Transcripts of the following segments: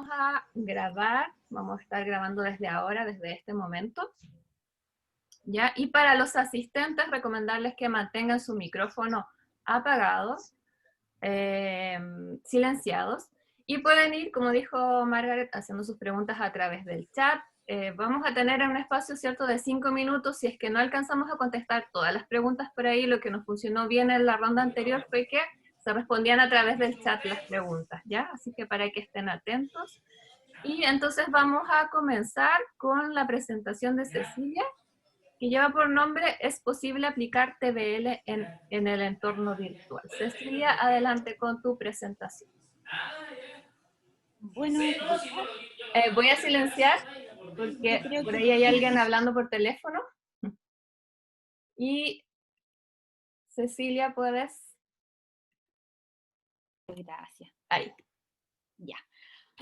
vamos a grabar, vamos a estar grabando desde ahora, desde este momento. ¿Ya? Y para los asistentes, recomendarles que mantengan su micrófono apagado, silenciados, y pueden ir, como dijo Margaret, haciendo sus preguntas a través del chat. Vamos a tener un espacio, ¿cierto?, de 5 minutos. Si es que no alcanzamos a contestar todas las preguntas por ahí, lo que nos funcionó bien en la ronda anterior fue que se respondían a través del chat las preguntas, ¿ya? Así que para que estén atentos. Y entonces vamos a comenzar con la presentación de Cecilia, que lleva por nombre ¿Es posible aplicar TBL en el entorno virtual? Cecilia, adelante con tu presentación. Buenos días. Voy a silenciar Yo porque creo por que ahí hay alguien hablando por teléfono. Y Cecilia, ¿puedes? gracias. Ahí. Ya.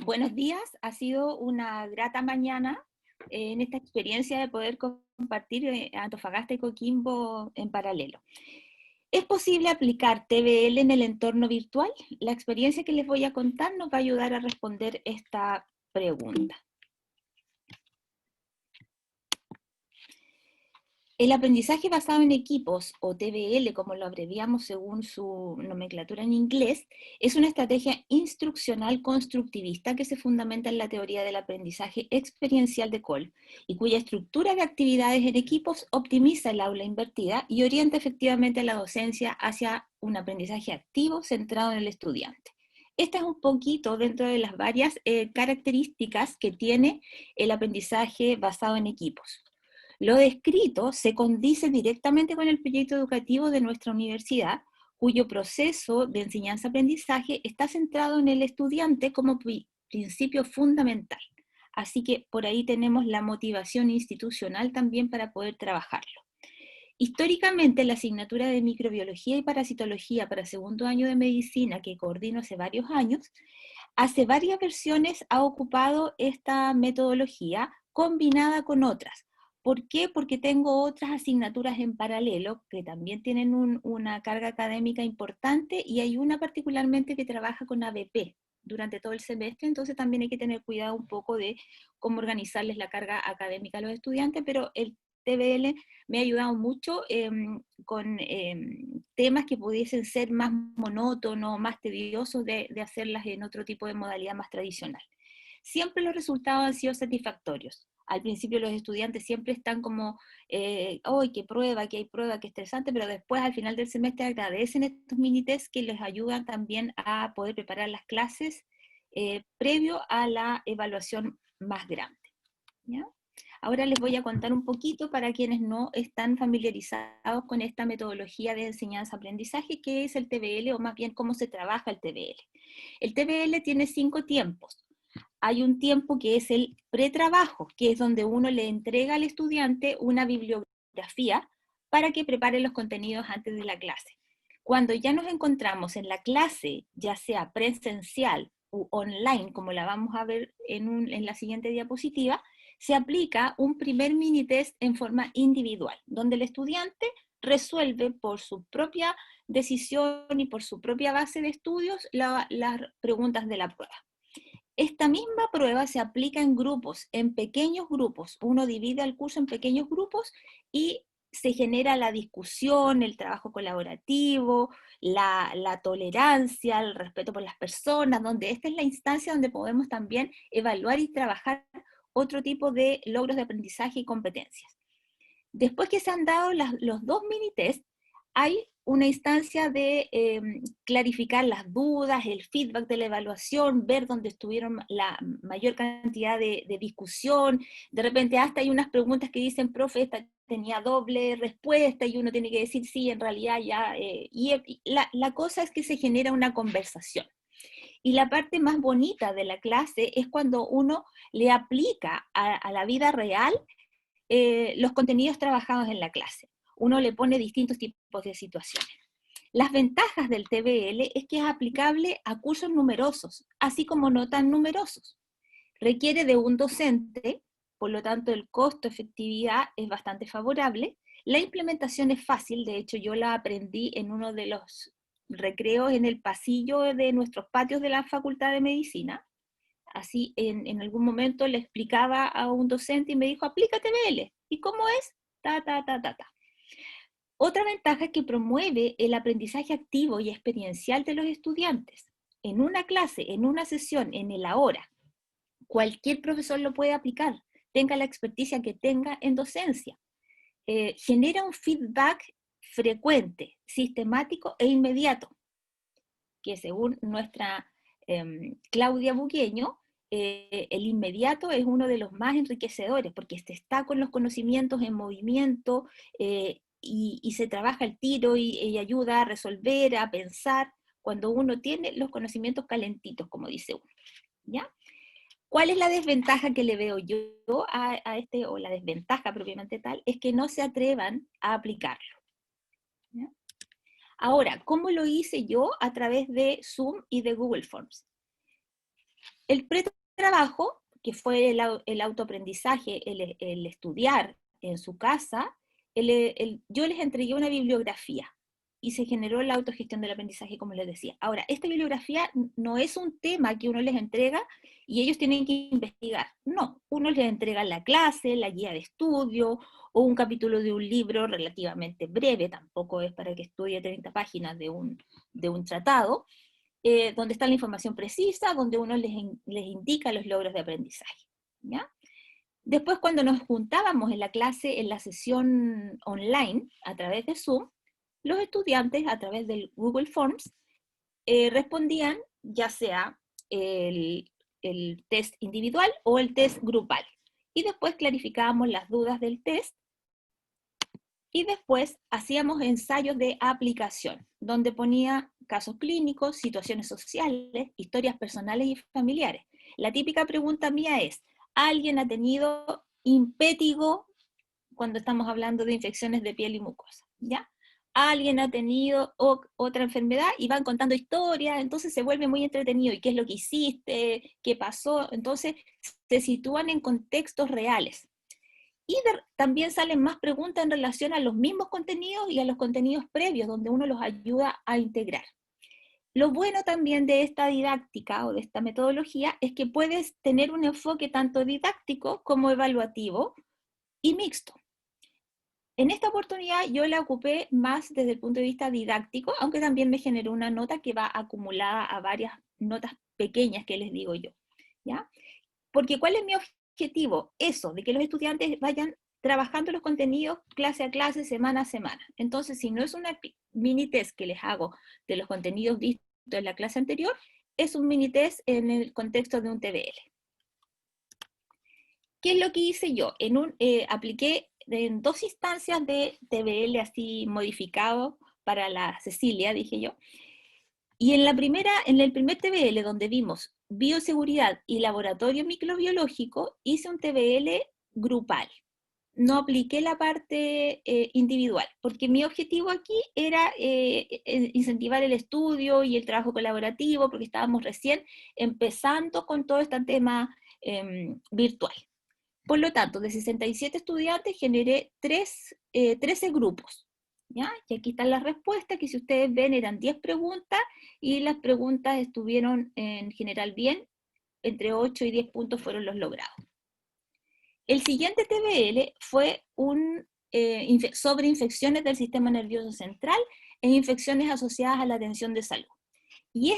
Buenos días. Ha sido una grata mañana en esta experiencia de poder compartir Antofagasta y Coquimbo en paralelo. ¿Es posible aplicar TBL en el entorno virtual? La experiencia que les voy a contar nos va a ayudar a responder esta pregunta. El aprendizaje basado en equipos, o TBL, como lo abreviamos según su nomenclatura en inglés, es una estrategia instruccional constructivista que se fundamenta en la teoría del aprendizaje experiencial de Cole y cuya estructura de actividades en equipos optimiza el aula invertida y orienta efectivamente a la docencia hacia un aprendizaje activo centrado en el estudiante. Esta es un poquito dentro de las varias características que tiene el aprendizaje basado en equipos. Lo descrito se condice directamente con el proyecto educativo de nuestra universidad, cuyo proceso de enseñanza-aprendizaje está centrado en el estudiante como principio fundamental. Así que por ahí tenemos la motivación institucional también para poder trabajarlo. Históricamente, la asignatura de microbiología y parasitología para segundo año de medicina, que coordino hace varios años, hace varias versiones ha ocupado esta metodología combinada con otras. ¿Por qué? Porque tengo otras asignaturas en paralelo que también tienen una carga académica importante y hay una particularmente que trabaja con ABP durante todo el semestre, entonces también hay que tener cuidado un poco de cómo organizarles la carga académica a los estudiantes, pero el TBL me ha ayudado mucho con temas que pudiesen ser más monótonos, más tediosos de hacerlas en otro tipo de modalidad más tradicional. Siempre los resultados han sido satisfactorios. Al principio los estudiantes siempre están como, ¡ay, qué prueba, qué hay prueba, qué estresante! Pero después al final del semestre agradecen estos mini tests que les ayudan también a poder preparar las clases previo a la evaluación más grande. ¿Ya? Ahora les voy a contar un poquito para quienes no están familiarizados con esta metodología de enseñanza-aprendizaje, que es el TBL, o más bien cómo se trabaja el TBL. El TBL tiene 5 tiempos. Hay un tiempo que es el pretrabajo, que es donde uno le entrega al estudiante una bibliografía para que prepare los contenidos antes de la clase. Cuando ya nos encontramos en la clase, ya sea presencial u online, como la vamos a ver en la siguiente diapositiva, se aplica un primer mini test en forma individual, donde el estudiante resuelve por su propia decisión y por su propia base de estudios las preguntas de la prueba. Esta misma prueba se aplica en grupos, en pequeños grupos. Uno divide el curso en pequeños grupos y se genera la discusión, el trabajo colaborativo, la tolerancia, el respeto por las personas, donde esta es la instancia donde podemos también evaluar y trabajar otro tipo de logros de aprendizaje y competencias. Después que se han dado los 2 mini test, hay una instancia de clarificar las dudas, el feedback de la evaluación, ver dónde estuvieron la mayor cantidad de discusión. De repente hasta hay unas preguntas que dicen, profe, esta tenía doble respuesta, y uno tiene que decir sí, en realidad ya. La cosa es que se genera una conversación. Y la parte más bonita de la clase es cuando uno le aplica a la vida real los contenidos trabajados en la clase. Uno le pone distintos tipos de situaciones. Las ventajas del TBL es que es aplicable a cursos numerosos, así como no tan numerosos. Requiere de un docente, por lo tanto el costo-efectividad es bastante favorable. La implementación es fácil, de hecho yo la aprendí en uno de los recreos en el pasillo de nuestros patios de la Facultad de Medicina. Así, en algún momento le explicaba a un docente y me dijo, aplica TVL. ¿Y cómo es? Ta, ta, ta, ta, ta. Otra ventaja es que promueve el aprendizaje activo y experiencial de los estudiantes. En una clase, en una sesión, en el ahora, cualquier profesor lo puede aplicar, tenga la experticia que tenga en docencia. Genera un feedback frecuente, sistemático e inmediato, que según nuestra Claudia Bugueño, el inmediato es uno de los más enriquecedores, porque se está con los conocimientos en movimiento y se trabaja el tiro y ayuda a resolver, a pensar, cuando uno tiene los conocimientos calentitos, como dice uno, ¿ya? ¿Cuál es la desventaja que le veo yo a este, o la desventaja propiamente tal? Es que no se atrevan a aplicarlo, ¿ya? Ahora, ¿cómo lo hice yo? A través de Zoom y de Google Forms. El pretrabajo, que fue el autoaprendizaje, el estudiar en su casa, yo les entregué una bibliografía y se generó la autogestión del aprendizaje, como les decía. Ahora, esta bibliografía no es un tema que uno les entrega y ellos tienen que investigar. No, uno les entrega la clase, la guía de estudio o un capítulo de un libro relativamente breve, tampoco es para que estudie 30 páginas de un tratado, donde está la información precisa, donde uno les indica los logros de aprendizaje, ¿ya? Después, cuando nos juntábamos en la clase, en la sesión online, a través de Zoom, los estudiantes, a través del Google Forms, respondían ya sea el test individual o el test grupal. Y después clarificábamos las dudas del test. Y después hacíamos ensayos de aplicación, donde ponía casos clínicos, situaciones sociales, historias personales y familiares. La típica pregunta mía es, ¿alguien ha tenido impétigo cuando estamos hablando de infecciones de piel y mucosa? ¿Ya? ¿Alguien ha tenido otra enfermedad? Y van contando historias, entonces se vuelve muy entretenido. ¿Y qué es lo que hiciste? ¿Qué pasó? Entonces se sitúan en contextos reales. Y también salen más preguntas en relación a los mismos contenidos y a los contenidos previos, donde uno los ayuda a integrar. Lo bueno también de esta didáctica o de esta metodología es que puedes tener un enfoque tanto didáctico como evaluativo y mixto. En esta oportunidad yo la ocupé más desde el punto de vista didáctico, aunque también me generó una nota que va acumulada a varias notas pequeñas que les digo yo, ¿ya? Porque ¿cuál es mi objetivo? Eso, de que los estudiantes vayan trabajando los contenidos clase a clase, semana a semana. Entonces, si no es una mini test que les hago de los contenidos vistos en la clase anterior, es un mini test en el contexto de un TVL. ¿Qué es lo que hice yo? Apliqué en 2 instancias de TVL así modificado para la Cecilia, dije yo. Y en el primer TVL donde vimos bioseguridad y laboratorio microbiológico, hice un TVL grupal. No apliqué la parte individual, porque mi objetivo aquí era incentivar el estudio y el trabajo colaborativo, porque estábamos recién empezando con todo este tema virtual. Por lo tanto, de 67 estudiantes generé 13 grupos, ¿ya? Y aquí están las respuestas, que si ustedes ven eran 10 preguntas, y las preguntas estuvieron en general bien, entre 8 y 10 puntos fueron los logrados. El siguiente TVL fue sobre infecciones del sistema nervioso central e infecciones asociadas a la atención de salud. Y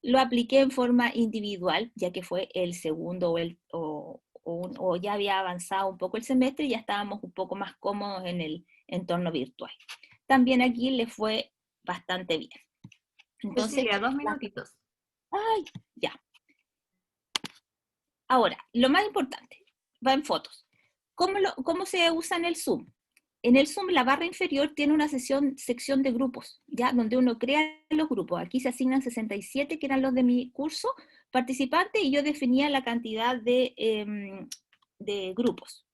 lo apliqué en forma individual, ya que fue el segundo o ya había avanzado un poco el semestre y ya estábamos un poco más cómodos en el entorno virtual. También aquí le fue bastante bien. Entonces, Cecilia, 2 minutitos. ¡Ay! Ya. Ahora, lo más importante, va en fotos. ¿Cómo se usa en el Zoom? En el Zoom la barra inferior tiene una sección de grupos, ¿ya? Donde uno crea los grupos. Aquí se asignan 67, que eran los de mi curso, participantes, y yo definía la cantidad de grupos.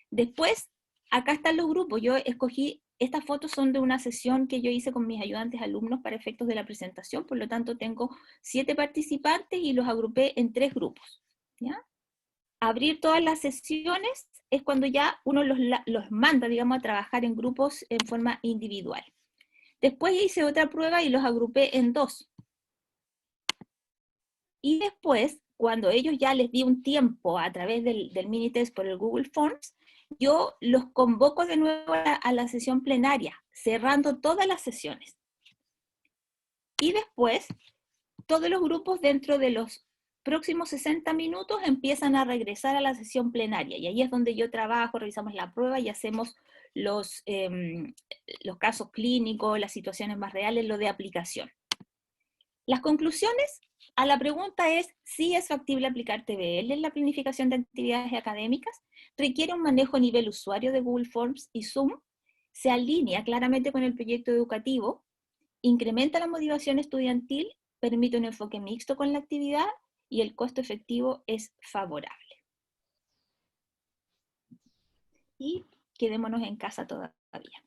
Después, acá están los grupos. Yo escogí, estas fotos son de una sesión que yo hice con mis ayudantes alumnos para efectos de la presentación, por lo tanto tengo 7 participantes y los agrupé en 3 grupos, ¿ya? Abrir todas las sesiones es cuando ya uno los manda, digamos, a trabajar en grupos en forma individual. Después hice otra prueba y los agrupé en 2. Y después, cuando ellos ya les di un tiempo a través del mini test por el Google Forms, yo los convoco de nuevo a la sesión plenaria, cerrando todas las sesiones. Y después, todos los grupos dentro de los próximos 60 minutos empiezan a regresar a la sesión plenaria. Y ahí es donde yo trabajo, revisamos la prueba y hacemos los casos clínicos, las situaciones más reales, lo de aplicación. Las conclusiones a la pregunta es si es factible aplicar TVL en la planificación de actividades académicas, requiere un manejo a nivel usuario de Google Forms y Zoom, se alinea claramente con el proyecto educativo, incrementa la motivación estudiantil, permite un enfoque mixto con la actividad y el costo efectivo es favorable. Y quedémonos en casa todavía.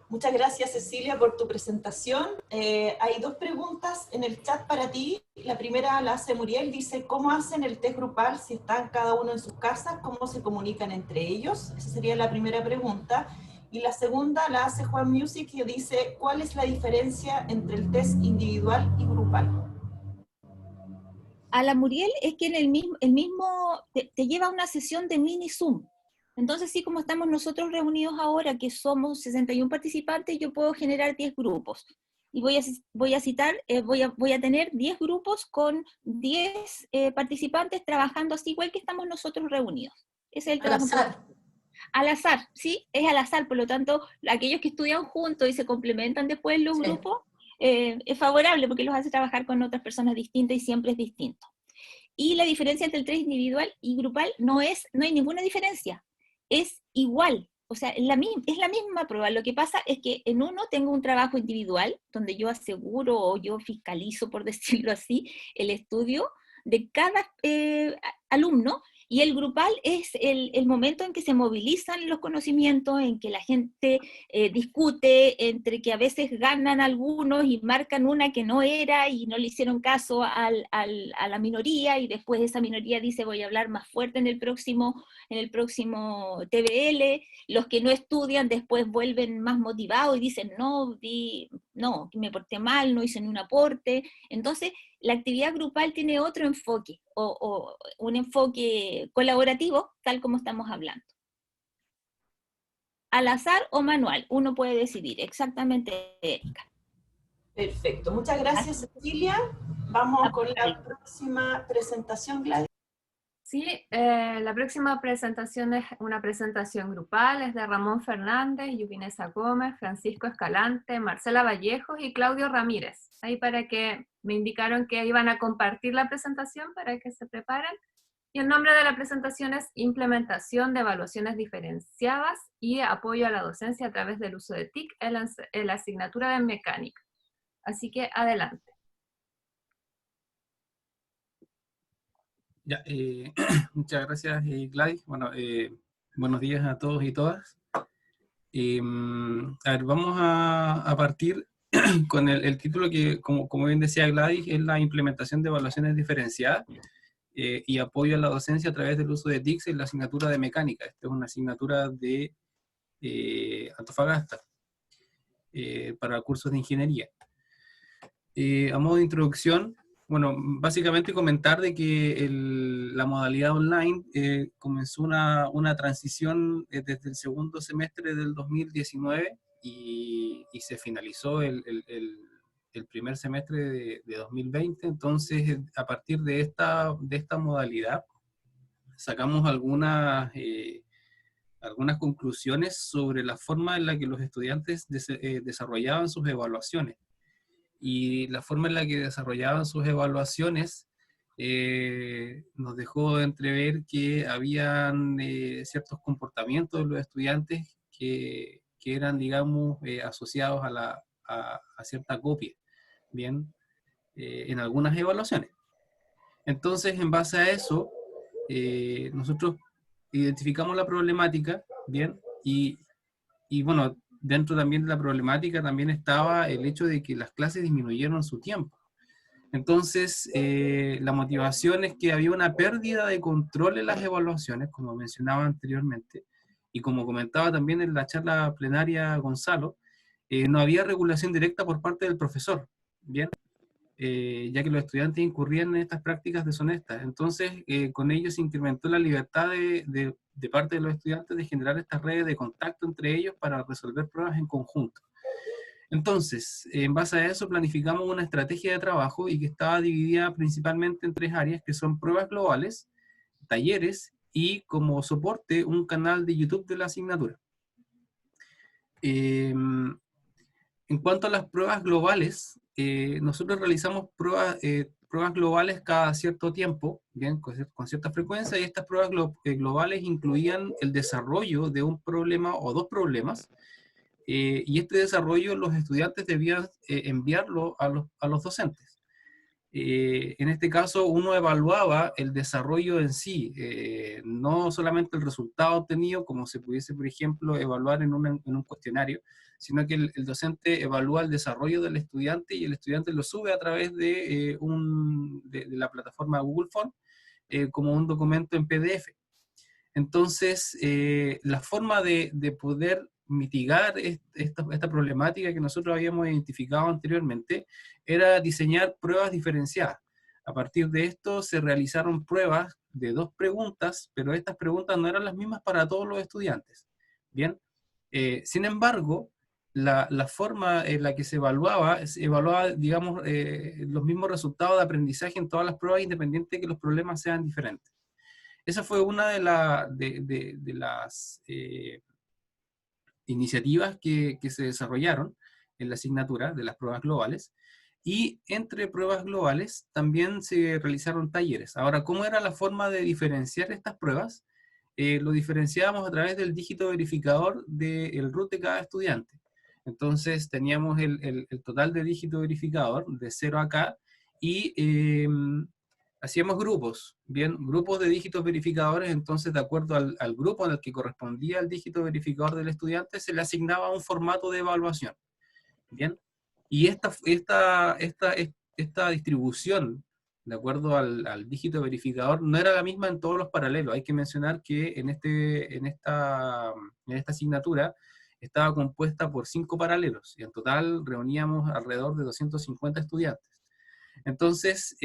Muchas gracias, Cecilia, por tu presentación. Hay dos preguntas en el chat para ti. La primera la hace Muriel, dice, ¿cómo hacen el test grupal si están cada uno en sus casas? ¿Cómo se comunican entre ellos? Esa sería la primera pregunta. Y la segunda la hace Juan Music, que dice, ¿cuál es la diferencia entre el test individual y grupal? A la Muriel es que en el mismo te lleva a una sesión de mini Zoom. Entonces, sí, como estamos nosotros reunidos ahora, que somos 61 participantes, yo puedo generar 10 grupos. Y voy a tener 10 grupos con 10 participantes trabajando así, igual que estamos nosotros reunidos. Ese es el trabajo. Al azar. Al azar, sí, es al azar, por lo tanto, aquellos que estudian juntos y se complementan después los grupos, es favorable porque los hace trabajar con otras personas distintas y siempre es distinto. Y la diferencia entre el test individual y grupal no hay ninguna diferencia, es igual, o sea, es la misma prueba. Lo que pasa es que en uno tengo un trabajo individual, donde yo aseguro o yo fiscalizo, por decirlo así, el estudio de cada alumno, y el grupal es el momento en que se movilizan los conocimientos, en que la gente discute, entre que a veces ganan algunos y marcan una que no era y no le hicieron caso a la minoría, y después esa minoría dice voy a hablar más fuerte en el próximo TVL, los que no estudian después vuelven más motivados y dicen no, me porté mal, no hice ni un aporte. Entonces, la actividad grupal tiene otro enfoque, o un enfoque colaborativo, tal como estamos hablando. Al azar o manual, uno puede decidir, exactamente, Erika. Perfecto, muchas gracias, Cecilia. Vamos con la próxima presentación, Gladys. Sí, la próxima presentación es una presentación grupal, es de Ramón Fernández, Yuvinesa Gómez, Francisco Escalante, Marcela Vallejos y Claudio Ramírez. Ahí para que me indicaron que iban a compartir la presentación para que se preparen. Y el nombre de la presentación es Implementación de Evaluaciones Diferenciadas y Apoyo a la Docencia a través del uso de TIC en la asignatura de Mecánica. Así que adelante. Ya, muchas gracias, Gladys. Bueno, buenos días a todos y todas. A ver, vamos a partir con el título que, como bien decía Gladys, es la implementación de evaluaciones diferenciadas y apoyo a la docencia a través del uso de TICS en la asignatura de mecánica. Esta es una asignatura de Antofagasta para cursos de ingeniería. A modo de introducción, bueno, básicamente comentar de que la modalidad online comenzó una transición desde el segundo semestre del 2019 y se finalizó el primer semestre de 2020. Entonces, a partir de esta modalidad, sacamos algunas conclusiones sobre la forma en la que los estudiantes desarrollaban sus evaluaciones. Y la forma en la que desarrollaban sus evaluaciones nos dejó entrever que habían ciertos comportamientos de los estudiantes que eran, digamos, asociados a cierta copia, ¿bien? En algunas evaluaciones. Entonces, en base a eso, nosotros identificamos la problemática, ¿bien? Y bueno, dentro también de la problemática también estaba el hecho de que las clases disminuyeron su tiempo. Entonces, la motivación es que había una pérdida de control en las evaluaciones, como mencionaba anteriormente, y como comentaba también en la charla plenaria Gonzalo, no había regulación directa por parte del profesor, ¿bien? ya que los estudiantes incurrían en estas prácticas deshonestas. Entonces, con ello se incrementó la libertad de parte de los estudiantes de generar estas redes de contacto entre ellos para resolver pruebas en conjunto. Entonces, en base a eso planificamos una estrategia de trabajo y que estaba dividida principalmente en 3 áreas, que son pruebas globales, talleres y como soporte un canal de YouTube de la asignatura. En cuanto a las pruebas globales, nosotros realizamos pruebas globales cada cierto tiempo, bien, con cierta frecuencia, y estas pruebas globales incluían el desarrollo de un problema o 2 problemas, y este desarrollo los estudiantes debían enviarlo a los docentes. En este caso, uno evaluaba el desarrollo en sí, no solamente el resultado obtenido, como se pudiese, por ejemplo, evaluar en un cuestionario, sino que el docente evalúa el desarrollo del estudiante y el estudiante lo sube a través de la plataforma Google Form como un documento en PDF. Entonces, la forma de poder mitigar esta problemática que nosotros habíamos identificado anteriormente era diseñar pruebas diferenciadas. A partir de esto se realizaron pruebas de 2 preguntas, pero estas preguntas no eran las mismas para todos los estudiantes. Bien, sin embargo, la forma en la que se evaluaba, digamos, los mismos resultados de aprendizaje en todas las pruebas, independiente de que los problemas sean diferentes. Esa fue una de las iniciativas que se desarrollaron en la asignatura de las pruebas globales, y entre pruebas globales también se realizaron talleres. Ahora, ¿cómo era la forma de diferenciar estas pruebas? Lo diferenciábamos a través del dígito verificador del root de cada estudiante. Entonces teníamos el total de dígito verificador de 0 a K, y hacíamos grupos, bien, grupos de dígitos verificadores. Entonces, de acuerdo al grupo al que correspondía el dígito verificador del estudiante, se le asignaba un formato de evaluación, bien, y esta distribución, de acuerdo al dígito verificador, no era la misma en todos los paralelos. Hay que mencionar que en esta asignatura estaba compuesta por 5 paralelos, y en total reuníamos alrededor de 250 estudiantes. Entonces,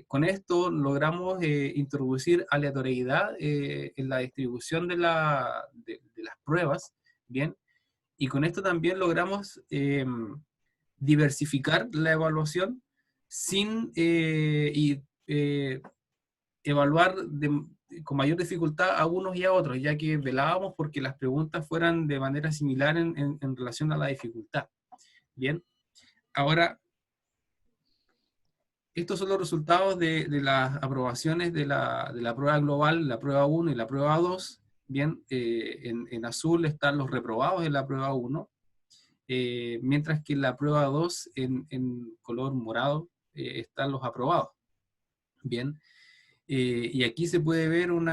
con esto logramos introducir aleatoriedad en la distribución de las pruebas, ¿bien? Y con esto también logramos diversificar la evaluación sin evaluar con mayor dificultad a unos y a otros, ya que velábamos porque las preguntas fueran de manera similar en relación a la dificultad. Bien, ahora, estos son los resultados de las aprobaciones de la prueba global, la prueba 1 y la prueba 2. Bien, en azul están los reprobados de la prueba 1, mientras que en la prueba 2, en color morado, están los aprobados. Bien, y aquí se puede ver un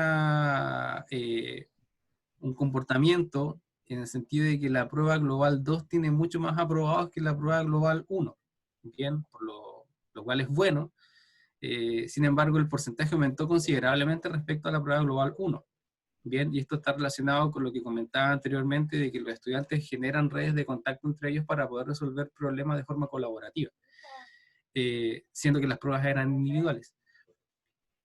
comportamiento en el sentido de que la prueba global 2 tiene mucho más aprobados que la prueba global 1. Bien, por lo cual es bueno. Sin embargo, el porcentaje aumentó considerablemente respecto a la prueba global 1. Bien, y esto está relacionado con lo que comentaba anteriormente, de que los estudiantes generan redes de contacto entre ellos para poder resolver problemas de forma colaborativa, siendo que las pruebas eran individuales.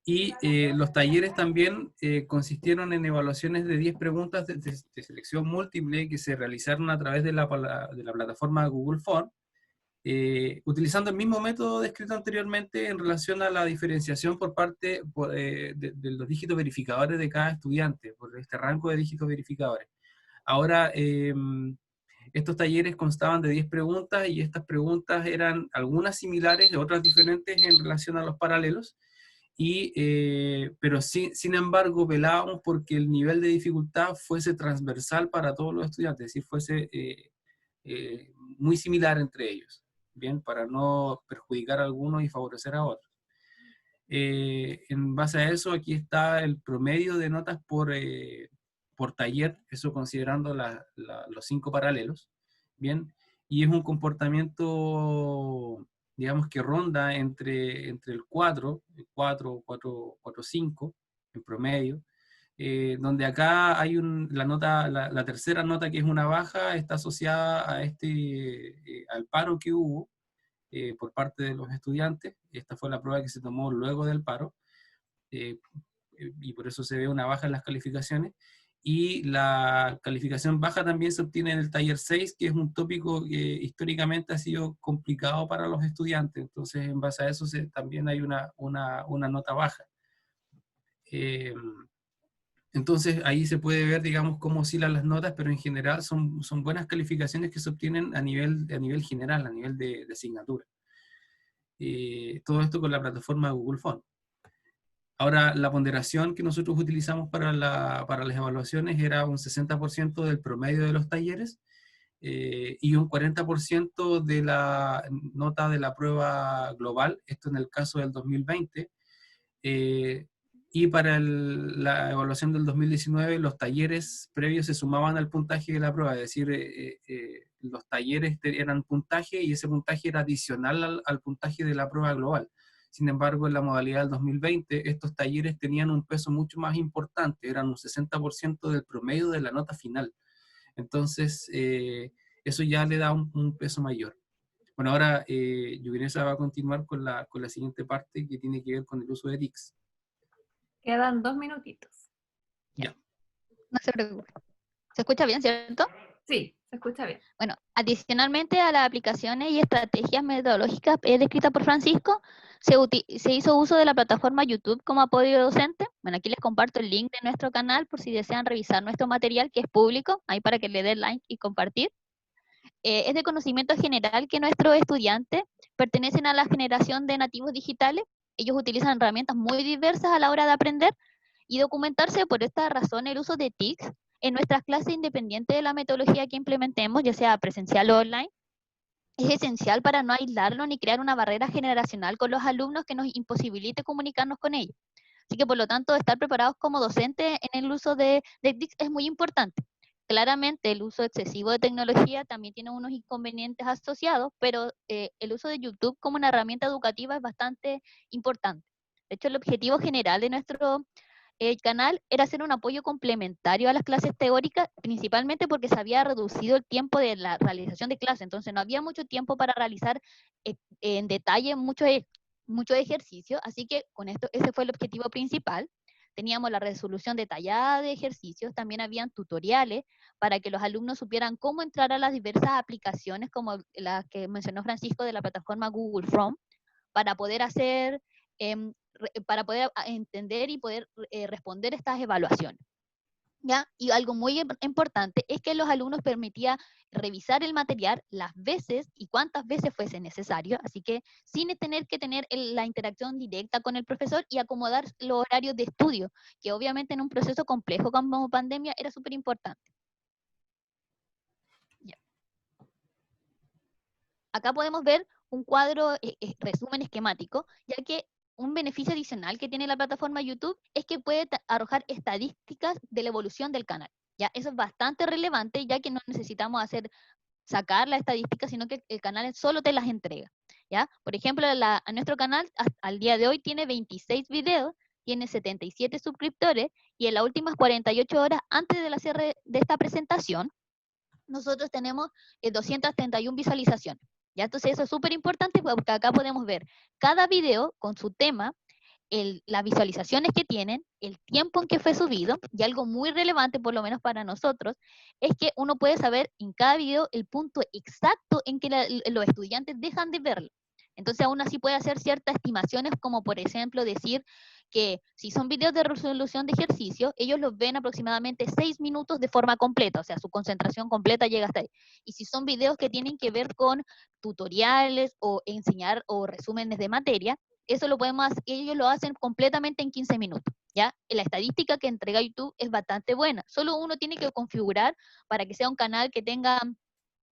Y los talleres también consistieron en evaluaciones de 10 preguntas de selección múltiple que se realizaron a través de la plataforma Google Form, utilizando el mismo método descrito anteriormente en relación a la diferenciación por parte de los dígitos verificadores de cada estudiante, por este rango de dígitos verificadores. Ahora, estos talleres constaban de 10 preguntas, y estas preguntas eran algunas similares y otras diferentes en relación a los paralelos, pero sin embargo velábamos porque el nivel de dificultad fuese transversal para todos los estudiantes, es decir, fuese muy similar entre ellos, bien, para no perjudicar a algunos y favorecer a otros. En base a eso, aquí está el promedio de notas por taller, eso considerando los 5 paralelos, bien, y es un comportamiento, digamos, que ronda entre el 4, 5 en promedio, donde acá hay la tercera nota, que es una baja, está asociada a al paro que hubo, por parte de los estudiantes. Esta fue la prueba que se tomó luego del paro, y por eso se ve una baja en las calificaciones. Y la calificación baja también se obtiene en el taller 6, que es un tópico que históricamente ha sido complicado para los estudiantes. Entonces, en base a eso también hay una nota baja. Entonces, ahí se puede ver, digamos, cómo oscilan las notas, pero en general son buenas calificaciones que se obtienen a nivel general, a nivel de asignatura. Todo esto con la plataforma Google Phone. Ahora, la ponderación que nosotros utilizamos para las evaluaciones era un 60% del promedio de los talleres, y un 40% de la nota de la prueba global, esto en el caso del 2020, y para la evaluación del 2019 los talleres previos se sumaban al puntaje de la prueba, es decir, los talleres eran puntaje y ese puntaje era adicional al puntaje de la prueba global. Sin embargo, en la modalidad del 2020, estos talleres tenían un peso mucho más importante, eran un 60% del promedio de la nota final. Entonces, eso ya le da un peso mayor. Bueno, ahora Yuvinesa va a continuar con la siguiente parte que tiene que ver con el uso de TICs. Quedan 2 minutitos. Ya. No se preocupe. ¿Se escucha bien, cierto? Sí, se escucha bien. Bueno, adicionalmente a las aplicaciones y estrategias metodológicas descritas por Francisco, se hizo uso de la plataforma YouTube como apoyo docente. Bueno, aquí les comparto el link de nuestro canal por si desean revisar nuestro material, que es público, ahí para que le den like y compartir. Es de conocimiento general que nuestros estudiantes pertenecen a la generación de nativos digitales. Ellos utilizan herramientas muy diversas a la hora de aprender y documentarse. Por esta razón, el uso de TICs en nuestras clases, independiente de la metodología que implementemos, ya sea presencial o online, es esencial para no aislarlo ni crear una barrera generacional con los alumnos que nos imposibilite comunicarnos con ellos. Así que, por lo tanto, estar preparados como docentes en el uso de TICs es muy importante. Claramente, el uso excesivo de tecnología también tiene unos inconvenientes asociados, pero el uso de YouTube como una herramienta educativa es bastante importante. De hecho, el objetivo general de nuestro canal era hacer un apoyo complementario a las clases teóricas, principalmente porque se había reducido el tiempo de la realización de clases, entonces no había mucho tiempo para realizar en detalle muchos ejercicios, así que con esto ese fue el objetivo principal. Teníamos la resolución detallada de ejercicios, también habían tutoriales para que los alumnos supieran cómo entrar a las diversas aplicaciones, como las que mencionó Francisco de la plataforma Google Chrome, para poder hacer, para poder entender y poder responder estas evaluaciones. ¿Ya? Y algo muy importante es que los alumnos permitía revisar el material las veces y cuántas veces fuese necesario, así que sin tener que tener la interacción directa con el profesor y acomodar los horarios de estudio, que obviamente en un proceso complejo como pandemia era súper importante. Acá podemos ver un cuadro, resumen esquemático, ya que un beneficio adicional que tiene la plataforma YouTube es que puede arrojar estadísticas de la evolución del canal. ¿Ya? Eso es bastante relevante, ya que no necesitamos sacar la estadística, sino que el canal solo te las entrega. ¿Ya? Por ejemplo, a nuestro canal al día de hoy tiene 26 videos, tiene 77 suscriptores, y en las últimas 48 horas antes del cierre de esta presentación, nosotros tenemos 231 visualizaciones. ¿Ya? Entonces eso es súper importante porque acá podemos ver cada video con su tema, las visualizaciones que tienen, el tiempo en que fue subido, y algo muy relevante, por lo menos para nosotros, es que uno puede saber en cada video el punto exacto en que los estudiantes dejan de verlo. Entonces aún así puede hacer ciertas estimaciones, como por ejemplo decir que si son videos de resolución de ejercicio, ellos los ven aproximadamente 6 minutos de forma completa, o sea, su concentración completa llega hasta ahí. Y si son videos que tienen que ver con tutoriales o enseñar o resúmenes de materia, eso lo podemos hacer, ellos lo hacen completamente en 15 minutos, ¿ya? La estadística que entrega YouTube es bastante buena. Solo uno tiene que configurar para que sea un canal que tenga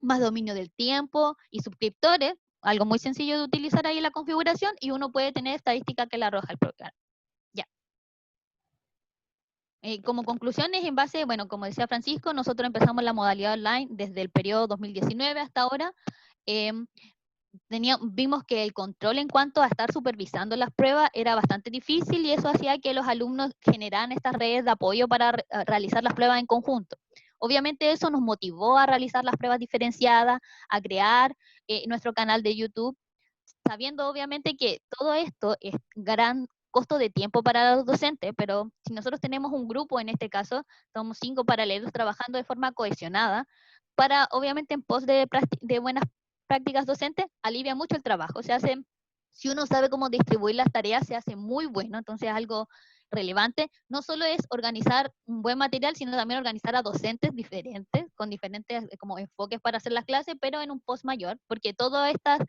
más dominio del tiempo y suscriptores, algo muy sencillo de utilizar ahí en la configuración, y uno puede tener estadística que le arroja el programa. Ya. Como conclusiones, en base, bueno, como decía Francisco, nosotros empezamos la modalidad online desde el periodo 2019 hasta ahora. Vimos que el control en cuanto a estar supervisando las pruebas era bastante difícil, y eso hacía que los alumnos generaran estas redes de apoyo para realizar las pruebas en conjunto. Obviamente eso nos motivó a realizar las pruebas diferenciadas, a crear nuestro canal de YouTube. sabiendo obviamente que todo esto es gran costo de tiempo para los docentes, pero si nosotros tenemos un grupo, en este caso, somos 5 paralelos trabajando de forma cohesionada, para obviamente en pos de buenas prácticas docentes, alivia mucho el trabajo. Se hace, si uno sabe cómo distribuir las tareas, se hace muy bueno, entonces algo relevante. No solo es organizar un buen material, sino también organizar a docentes diferentes, con diferentes como enfoques para hacer las clases, pero en un post mayor, porque todo estas,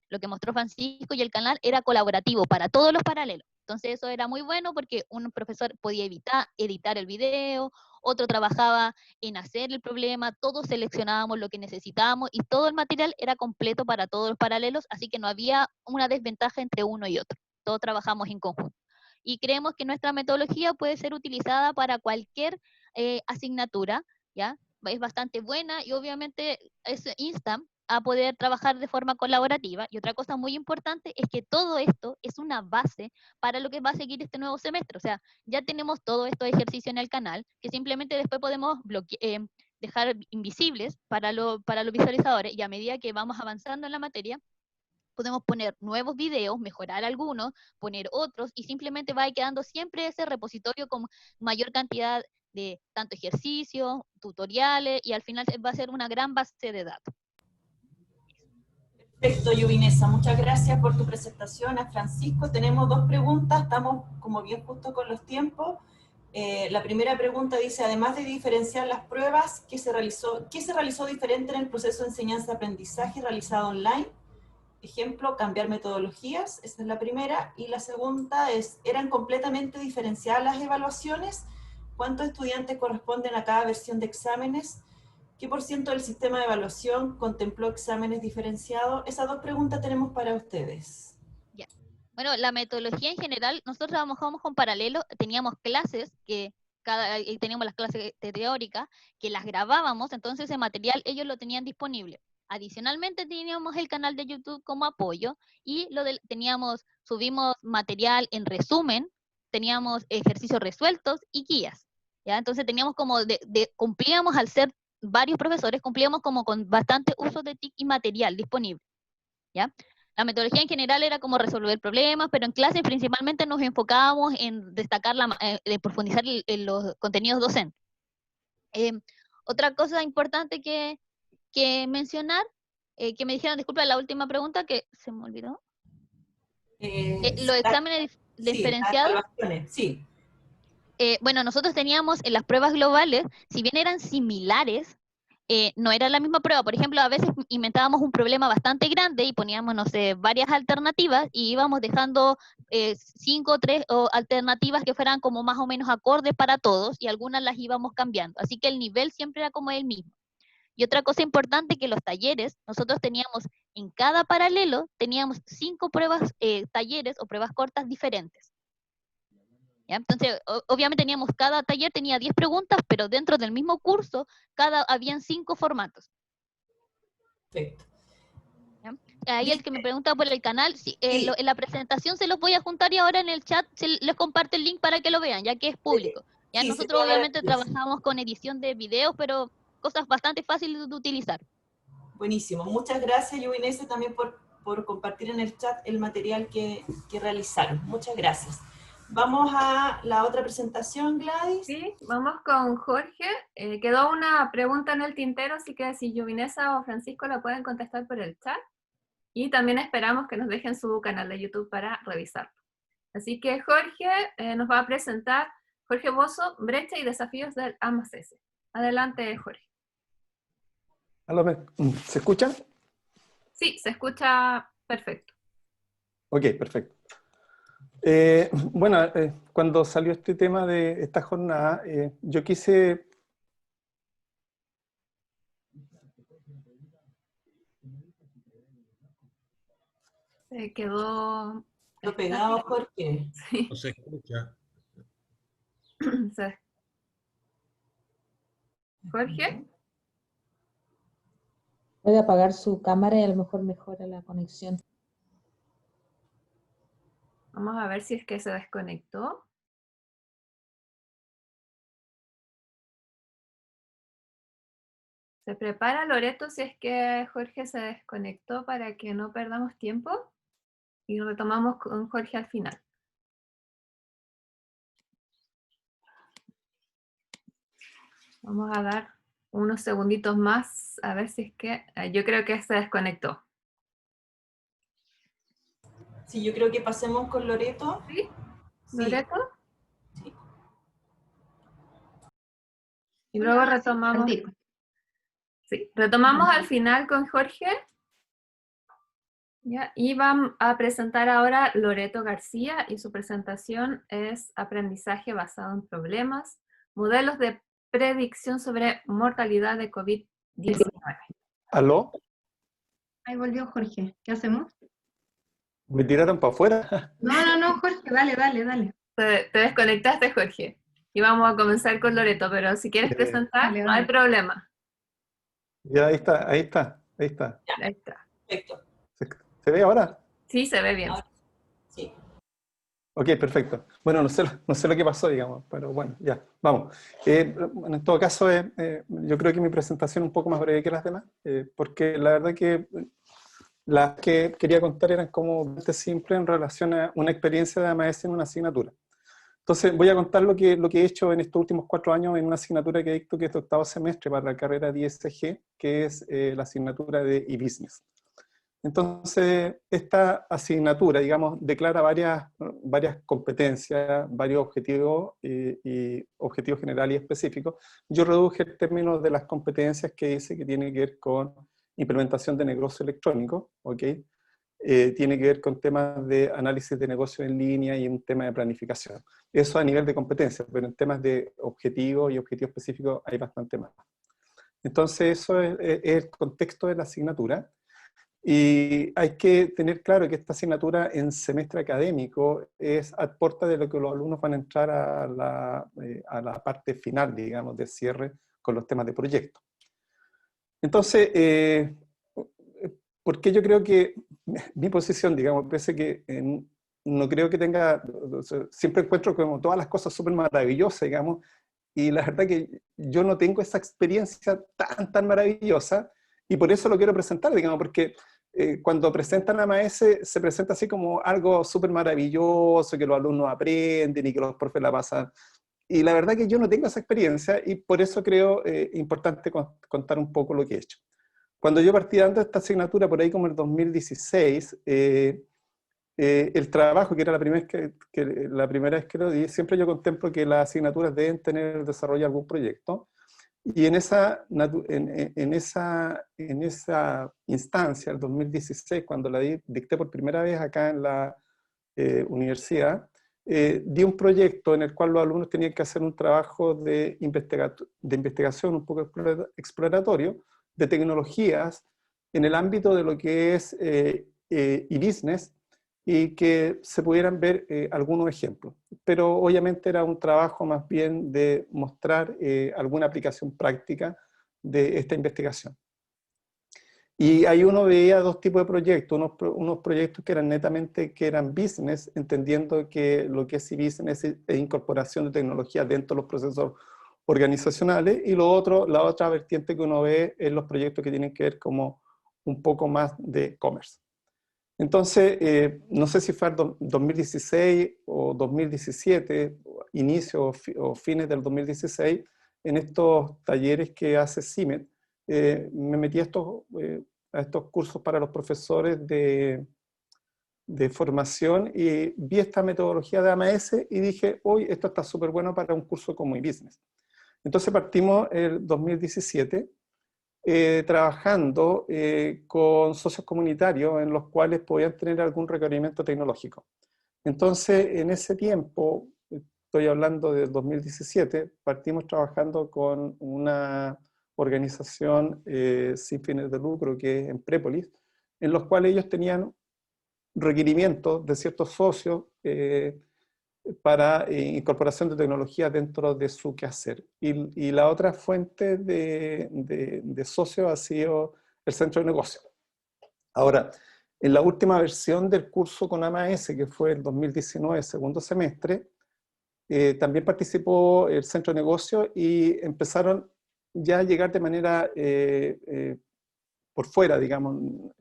lo que mostró Francisco y el canal, era colaborativo para todos los paralelos. Entonces eso era muy bueno porque un profesor podía editar el video, otro trabajaba en hacer el problema, todos seleccionábamos lo que necesitábamos y todo el material era completo para todos los paralelos, así que no había una desventaja entre uno y otro. Todos trabajamos en conjunto. Y creemos que nuestra metodología puede ser utilizada para cualquier asignatura, ¿ya? Es bastante buena y obviamente insta a poder trabajar de forma colaborativa. Y otra cosa muy importante es que todo esto es una base para lo que va a seguir este nuevo semestre. O sea, ya tenemos todo esto de ejercicio en el canal, que simplemente después podemos dejar invisibles para los visualizadores, y a medida que vamos avanzando en la materia, podemos poner nuevos videos, mejorar algunos, poner otros, y simplemente va quedando siempre ese repositorio con mayor cantidad de tanto ejercicios, tutoriales, y al final va a ser una gran base de datos. Perfecto, Yuvinesa, muchas gracias por tu presentación. A Francisco tenemos 2 preguntas, estamos como bien justo con los tiempos. La primera pregunta dice, además de diferenciar las pruebas, ¿qué se realizó diferente en el proceso de enseñanza-aprendizaje realizado online? Ejemplo, cambiar metodologías, esa es la primera. Y la segunda es, ¿eran completamente diferenciadas las evaluaciones? ¿Cuántos estudiantes corresponden a cada versión de exámenes? ¿Qué por ciento del sistema de evaluación contempló exámenes diferenciados? Esas 2 preguntas tenemos para ustedes. Ya. Bueno, la metodología en general, nosotros trabajamos con paralelo, teníamos clases que teníamos las clases teóricas, que las grabábamos, entonces ese material ellos lo tenían disponible. Adicionalmente teníamos el canal de YouTube como apoyo y subimos material en resumen, teníamos ejercicios resueltos y guías. ¿Ya? Entonces teníamos como cumplíamos, al ser varios profesores, cumplíamos como con bastante uso de TIC y material disponible. ¿Ya? La metodología en general era como resolver problemas, pero en clases principalmente nos enfocábamos en destacar, de profundizar en los contenidos docentes. Otra cosa importante que mencionar, que me dijeron, disculpa, la última pregunta que se me olvidó. Los exámenes diferenciados. Las evaluaciones, sí. Bueno, nosotros teníamos en las pruebas globales, si bien eran similares, no era la misma prueba. Por ejemplo, a veces inventábamos un problema bastante grande y poníamos, no sé, varias alternativas y íbamos dejando 5 o 3 alternativas que fueran como más o menos acordes para todos, y algunas las íbamos cambiando. Así que el nivel siempre era como el mismo. Y otra cosa importante, que los talleres, nosotros teníamos en cada paralelo, teníamos 5 pruebas, talleres o pruebas cortas diferentes. ¿Ya? Entonces, obviamente cada taller tenía 10 preguntas, pero dentro del mismo curso, habían 5 formatos. Perfecto. ¿Ya? Ahí el que me pregunta por el canal, sí, en la presentación se los voy a juntar, y ahora en el chat les comparto el link para que lo vean, ya que es público. Ya Sí, nosotros obviamente trabajamos con edición de videos, pero cosas bastante fáciles de utilizar. Buenísimo. Muchas gracias, Yuvinese, también por compartir en el chat el material que realizaron. Muchas gracias. Vamos a la otra presentación, Gladys. Sí, vamos con Jorge. Quedó una pregunta en el tintero, así que si Yuvinesa o Francisco la pueden contestar por el chat. Y también esperamos que nos dejen su canal de YouTube para revisarlo. Así que Jorge nos va a presentar Jorge Bozo, brecha y desafíos del AMACS. Adelante, Jorge. ¿Se escucha? Sí, se escucha perfecto. Ok, perfecto. Bueno, cuando salió este tema de esta jornada, yo quise... Se quedó... Lo pegado, Jorge. Sí. No se escucha. Jorge. Puede apagar su cámara y a lo mejor mejora la conexión. Vamos a ver si es que se desconectó. ¿Se prepara, Loreto, si es que Jorge se desconectó, para que no perdamos tiempo? y retomamos con Jorge al final. Vamos a dar unos segunditos más, a ver si es que... yo creo que se desconectó. Sí, yo creo que pasemos con Loreto. ¿Sí? Sí. ¿Loreto? Sí. Y luego retomamos... Sí, retomamos al final con Jorge. ¿Ya? Y van a presentar ahora Loreto García y su presentación es Aprendizaje basado en problemas, modelos de predicción sobre mortalidad de COVID-19. ¿Aló? Ahí volvió Jorge. ¿Qué hacemos? ¿Me tiraron para afuera? No, Jorge, dale. Te desconectaste, Jorge. Y vamos a comenzar con Loreto, pero si quieres presentar, Dale, no hay problema. Ya, ahí está. Ahí está. Perfecto. ¿Se ve ahora? Sí, se ve bien. Ahora, sí. Ok, perfecto. Bueno, no sé lo que pasó, digamos, pero bueno, ya, vamos. En todo caso, yo creo que mi presentación es un poco más breve que las demás, porque la verdad que las que quería contar eran como bastante simples en relación a una experiencia de AMS en una asignatura. Entonces, voy a contar lo que he hecho en estos últimos 4 años en una asignatura que dicto, que es de 8º semestre para la carrera de ISG, que es la asignatura de e-business. Entonces, esta asignatura, digamos, declara varias competencias, varios objetivos, y objetivos generales y específicos. Yo reduje el término de las competencias que dice que tiene que ver con implementación de negocio electrónico, ¿ok? Tiene que ver con temas de análisis de negocio en línea y un tema de planificación. Eso a nivel de competencias, pero en temas de objetivos y objetivos específicos hay bastante más. Entonces, eso es el contexto de la asignatura. Y hay que tener claro que esta asignatura en semestre académico es a puerta de lo que los alumnos van a entrar a la parte final, digamos, de cierre con los temas de proyecto. Entonces, porque yo creo que mi posición, digamos, parece que no creo que tenga, siempre encuentro como todas las cosas súper maravillosas, digamos, y la verdad que yo no tengo esa experiencia tan maravillosa, y por eso lo quiero presentar, digamos, porque cuando presentan a MAES se presenta así como algo súper maravilloso, que los alumnos aprenden y que los profes la pasan. Y la verdad que yo no tengo esa experiencia y por eso creo importante contar un poco lo que he hecho. Cuando yo partí dando esta asignatura, por ahí como el 2016, el trabajo, que era la primera vez que lo di, siempre yo contemplo que las asignaturas deben tener desarrollado algún proyecto. Y en esa instancia, el 2016, cuando la dicté por primera vez acá en la universidad, di un proyecto en el cual los alumnos tenían que hacer un trabajo de investigación un poco exploratorio, de tecnologías en el ámbito de lo que es e-business, y que se pudieran ver algunos ejemplos. Pero obviamente era un trabajo más bien de mostrar alguna aplicación práctica de esta investigación. Y ahí uno veía dos tipos de proyectos, unos proyectos que eran netamente business, entendiendo que lo que es e-business es incorporación de tecnología dentro de los procesos organizacionales, y la otra vertiente que uno ve es los proyectos que tienen que ver como un poco más de commerce. Entonces, no sé si fue 2016 o 2017, inicio o fines del 2016, en estos talleres que hace CIMED, me metí a estos cursos para los profesores de formación y vi esta metodología de AMS y dije, hoy esto está súper bueno para un curso como e-business. Entonces partimos el 2017, trabajando con socios comunitarios en los cuales podían tener algún requerimiento tecnológico. Entonces, en ese tiempo, estoy hablando del 2017, partimos trabajando con una organización sin fines de lucro que es Emprepolis, en los cuales ellos tenían requerimientos de ciertos socios para incorporación de tecnología dentro de su quehacer. Y la otra fuente de socios ha sido el centro de negocio. Ahora, en la última versión del curso con AMS, que fue el 2019, segundo semestre, también participó el centro de negocio y empezaron ya a llegar de manera por fuera, digamos,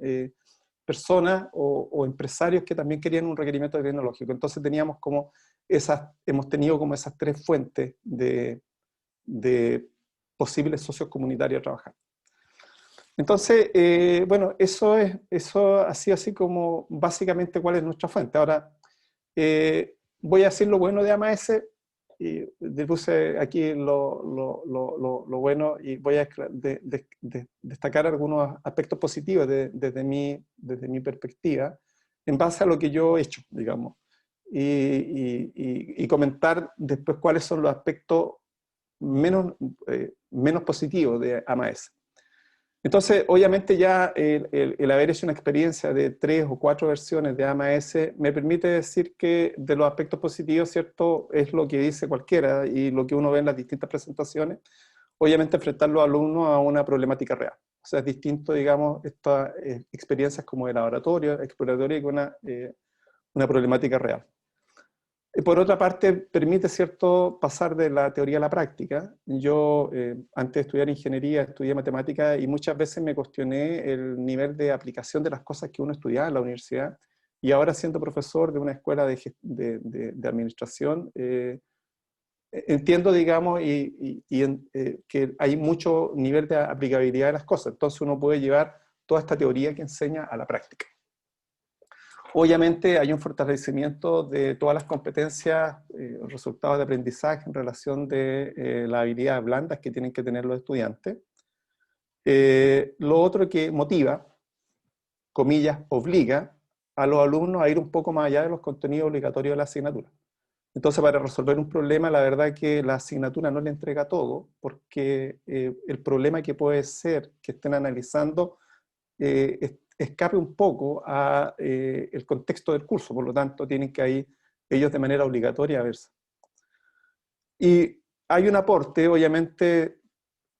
personas o empresarios que también querían un requerimiento tecnológico. Entonces teníamos como hemos tenido como esas tres fuentes de posibles socios comunitarios a trabajar. Entonces, bueno, eso ha sido así como básicamente cuál es nuestra fuente. Ahora, voy a decir lo bueno de AMAS, y le puse aquí lo bueno, y voy a destacar algunos aspectos positivos desde mi perspectiva, en base a lo que yo he hecho, digamos, y comentar después cuáles son los aspectos menos positivos de AMAS. Entonces, obviamente ya el haber hecho una experiencia de 3 o 4 versiones de AMAS me permite decir que de los aspectos positivos, ¿cierto?, es lo que dice cualquiera y lo que uno ve en las distintas presentaciones, obviamente enfrentar a los alumnos a una problemática real. O sea, es distinto, digamos, estas experiencias como de laboratorio, exploratoria, que una problemática real. Por otra parte, permite, ¿cierto?, pasar de la teoría a la práctica. Yo, antes de estudiar ingeniería, estudié matemática y muchas veces me cuestioné el nivel de aplicación de las cosas que uno estudiaba en la universidad. Y ahora, siendo profesor de una escuela de administración, entiendo, digamos, que hay mucho nivel de aplicabilidad de las cosas. Entonces uno puede llevar toda esta teoría que enseña a la práctica. Obviamente hay un fortalecimiento de todas las competencias, resultados de aprendizaje en relación de las habilidades blandas que tienen que tener los estudiantes. Lo otro que motiva, comillas, obliga a los alumnos a ir un poco más allá de los contenidos obligatorios de la asignatura. Entonces, para resolver un problema, la verdad es que la asignatura no le entrega todo, porque el problema que puede ser que estén analizando escape un poco a el contexto del curso, por lo tanto tienen que ir ellos de manera obligatoria a verse. Y hay un aporte, obviamente,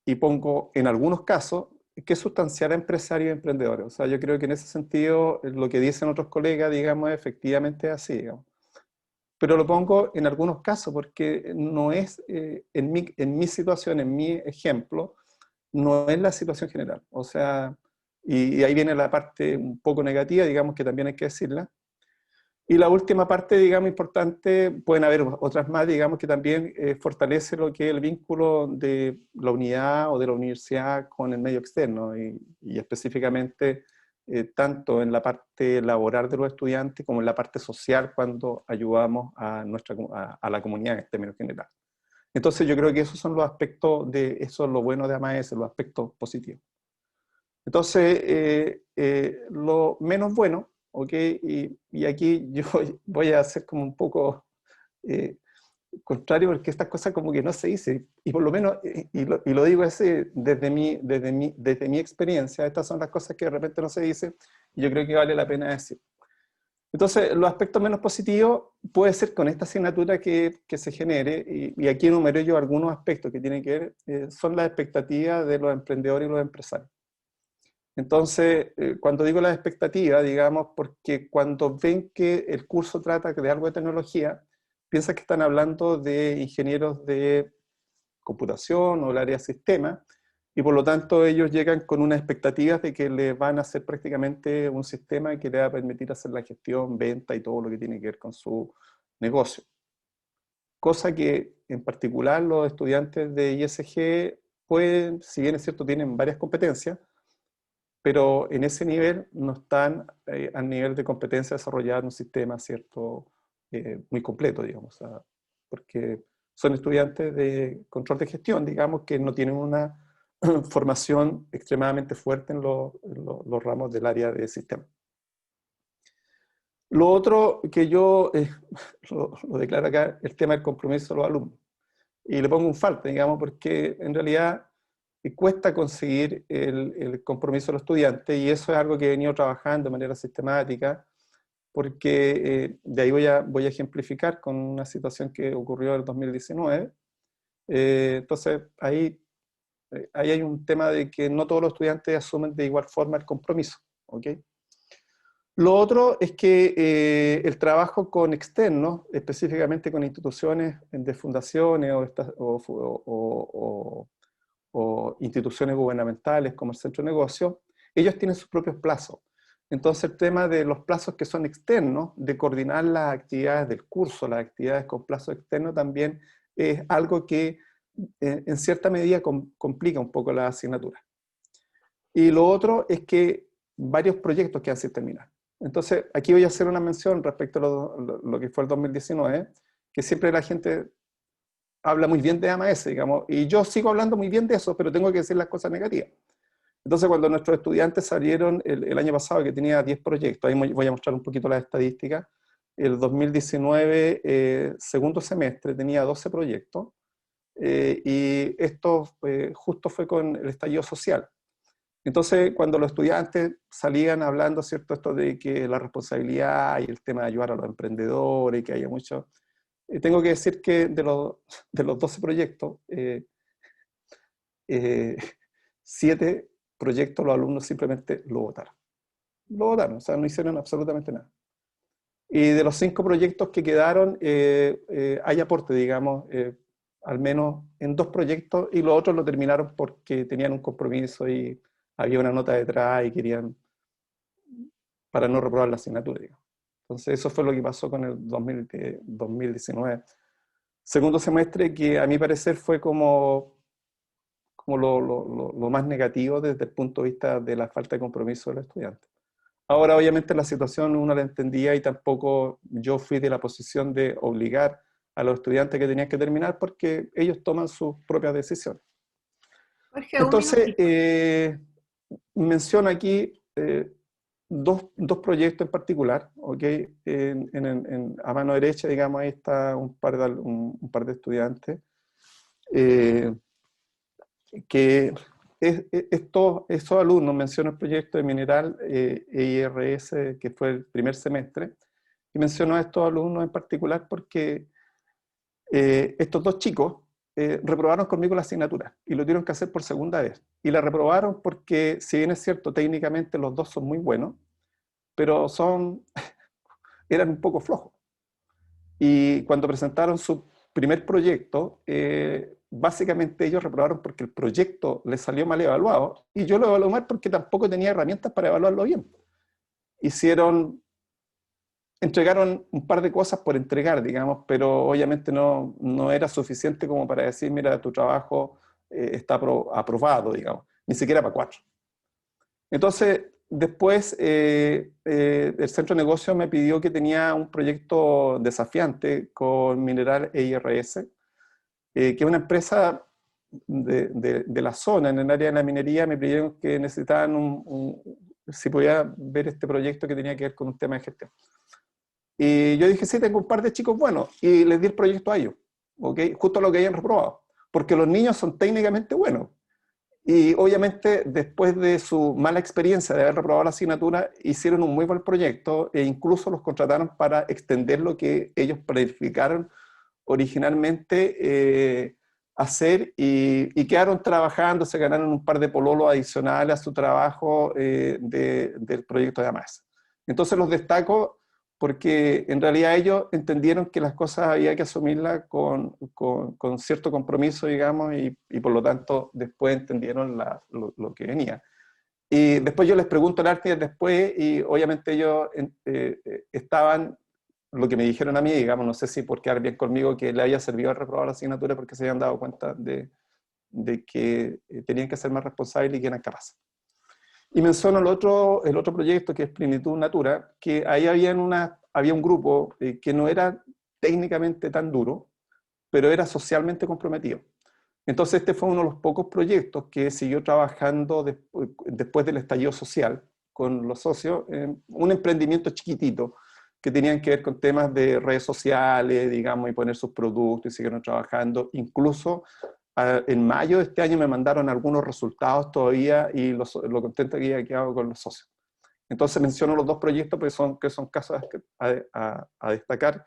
y pongo en algunos casos, que es sustancial a empresarios y emprendedores. O sea, yo creo que en ese sentido, lo que dicen otros colegas, digamos, efectivamente es así, digamos. Pero lo pongo en algunos casos, porque no es, en mi situación, en mi ejemplo, no es la situación general. O sea, y ahí viene la parte un poco negativa, digamos, que también hay que decirla. Y la última parte, digamos, importante, pueden haber otras más, digamos, que también fortalece lo que es el vínculo de la unidad o de la universidad con el medio externo, y específicamente tanto en la parte laboral de los estudiantes como en la parte social cuando ayudamos a la comunidad en términos generales. Entonces yo creo que esos son los aspectos eso es lo bueno de AMAS, los aspectos positivos. Entonces, lo menos bueno, ¿ok? Y aquí yo voy a hacer como un poco contrario, porque estas cosas como que no se dicen, y por lo menos, y lo digo así, desde mi experiencia, estas son las cosas que de repente no se dicen, y yo creo que vale la pena decir. Entonces, los aspectos menos positivos puede ser con esta asignatura que se genere, y aquí enumeré yo algunos aspectos que tienen que ver, son las expectativas de los emprendedores y los empresarios. Entonces, cuando digo las expectativas, digamos, porque cuando ven que el curso trata de algo de tecnología, piensan que están hablando de ingenieros de computación o el área de sistemas, y por lo tanto ellos llegan con unas expectativas de que les van a hacer prácticamente un sistema que les va a permitir hacer la gestión, venta y todo lo que tiene que ver con su negocio. Cosa que en particular los estudiantes de ISG pueden, si bien es cierto, tienen varias competencias, pero en ese nivel no están al nivel de competencia de desarrollar un sistema, ¿cierto?, muy completo, digamos, o sea, porque son estudiantes de control de gestión, digamos, que no tienen una formación extremadamente fuerte en los ramos del área de sistema. Lo otro que yo lo declaro acá, el tema del compromiso de los alumnos. Y le pongo un falta, digamos, porque en realidad cuesta conseguir el compromiso de los estudiantes, y eso es algo que he venido trabajando de manera sistemática, porque de ahí voy a ejemplificar con una situación que ocurrió en el 2019. Entonces, ahí hay un tema de que no todos los estudiantes asumen de igual forma el compromiso, ¿ok? Lo otro es que el trabajo con externos, específicamente con instituciones de fundaciones o instituciones gubernamentales como el centro de negocios, ellos tienen sus propios plazos. Entonces el tema de los plazos que son externos, de coordinar las actividades del curso, las actividades con plazo externo, también es algo que en cierta medida complica un poco la asignatura. Y lo otro es que varios proyectos quedan sin terminar. Entonces aquí voy a hacer una mención respecto a lo que fue el 2019, que siempre la gente habla muy bien de AMAS, digamos, y yo sigo hablando muy bien de eso, pero tengo que decir las cosas negativas. Entonces, cuando nuestros estudiantes salieron el año pasado, que tenía 10 proyectos, ahí voy a mostrar un poquito las estadísticas, el 2019, segundo semestre, tenía 12 proyectos, y esto justo fue con el estallido social. Entonces, cuando los estudiantes salían hablando, ¿cierto?, esto de que la responsabilidad y el tema de ayudar a los emprendedores, y que haya mucho... tengo que decir que de los 12 proyectos, 7 proyectos los alumnos simplemente lo votaron. Lo votaron, o sea, no hicieron absolutamente nada. Y de los 5 proyectos que quedaron, hay aporte, digamos, al menos en 2 proyectos, y los otros lo terminaron porque tenían un compromiso y había una nota detrás y querían, para no reprobar la asignatura, digamos. Entonces eso fue lo que pasó con el 2019. Segundo semestre que a mi parecer fue como lo más negativo desde el punto de vista de la falta de compromiso del estudiante. Ahora, obviamente, la situación uno la entendía y tampoco yo fui de la posición de obligar a los estudiantes que tenían que terminar porque ellos toman sus propias decisiones. Jorge, Entonces, menciono aquí dos proyectos en particular, ¿ok? A mano derecha, digamos, ahí está un par de estudiantes. Que estos alumnos, menciono el proyecto de mineral EIRS, que fue el primer semestre, y menciono a estos alumnos en particular porque estos 2 chicos reprobaron conmigo la asignatura y lo tuvieron que hacer por segunda vez. Y la reprobaron porque, si bien es cierto, técnicamente los 2 son muy buenos, pero eran un poco flojos. Y cuando presentaron su primer proyecto, básicamente ellos reprobaron porque el proyecto les salió mal evaluado, y yo lo evalué mal porque tampoco tenía herramientas para evaluarlo bien. Entregaron un par de cosas por entregar, digamos, pero obviamente no era suficiente como para decir, mira, tu trabajo está aprobado, digamos, ni siquiera para 4. Entonces, después el centro de negocio me pidió que tenía un proyecto desafiante con Mineral EIRS, que es una empresa de la zona, en el área de la minería. Me pidieron que necesitaban si podía ver este proyecto que tenía que ver con un tema de gestión. Y yo dije, sí, tengo un par de chicos buenos, y les di el proyecto a ellos, ¿okay? Justo lo que hayan reprobado, porque los niños son técnicamente buenos. Y obviamente, después de su mala experiencia de haber reprobado la asignatura, hicieron un muy buen proyecto e incluso los contrataron para extender lo que ellos planificaron originalmente hacer, y quedaron trabajando, se ganaron un par de pololos adicionales a su trabajo del proyecto de AMAS. Entonces los destaco porque en realidad ellos entendieron que las cosas había que asumirlas con cierto compromiso, digamos, y por lo tanto después entendieron lo que venía. Y después yo les pregunto el arte después, y obviamente ellos estaban, lo que me dijeron a mí, digamos, no sé si por quedar bien conmigo, que le haya servido al reprobar la asignatura porque se habían dado cuenta de que tenían que ser más responsables y que eran capaces. Y menciono el otro proyecto, que es Plenitud Natura, que ahí había un grupo que no era técnicamente tan duro, pero era socialmente comprometido. Entonces este fue uno de los pocos proyectos que siguió trabajando después del estallido social con los socios, un emprendimiento chiquitito que tenían que ver con temas de redes sociales, digamos, y poner sus productos, y siguieron trabajando. Incluso en mayo de este año me mandaron algunos resultados todavía, y lo contento que había quedado con los socios. Entonces menciono los 2 proyectos porque son casos a destacar.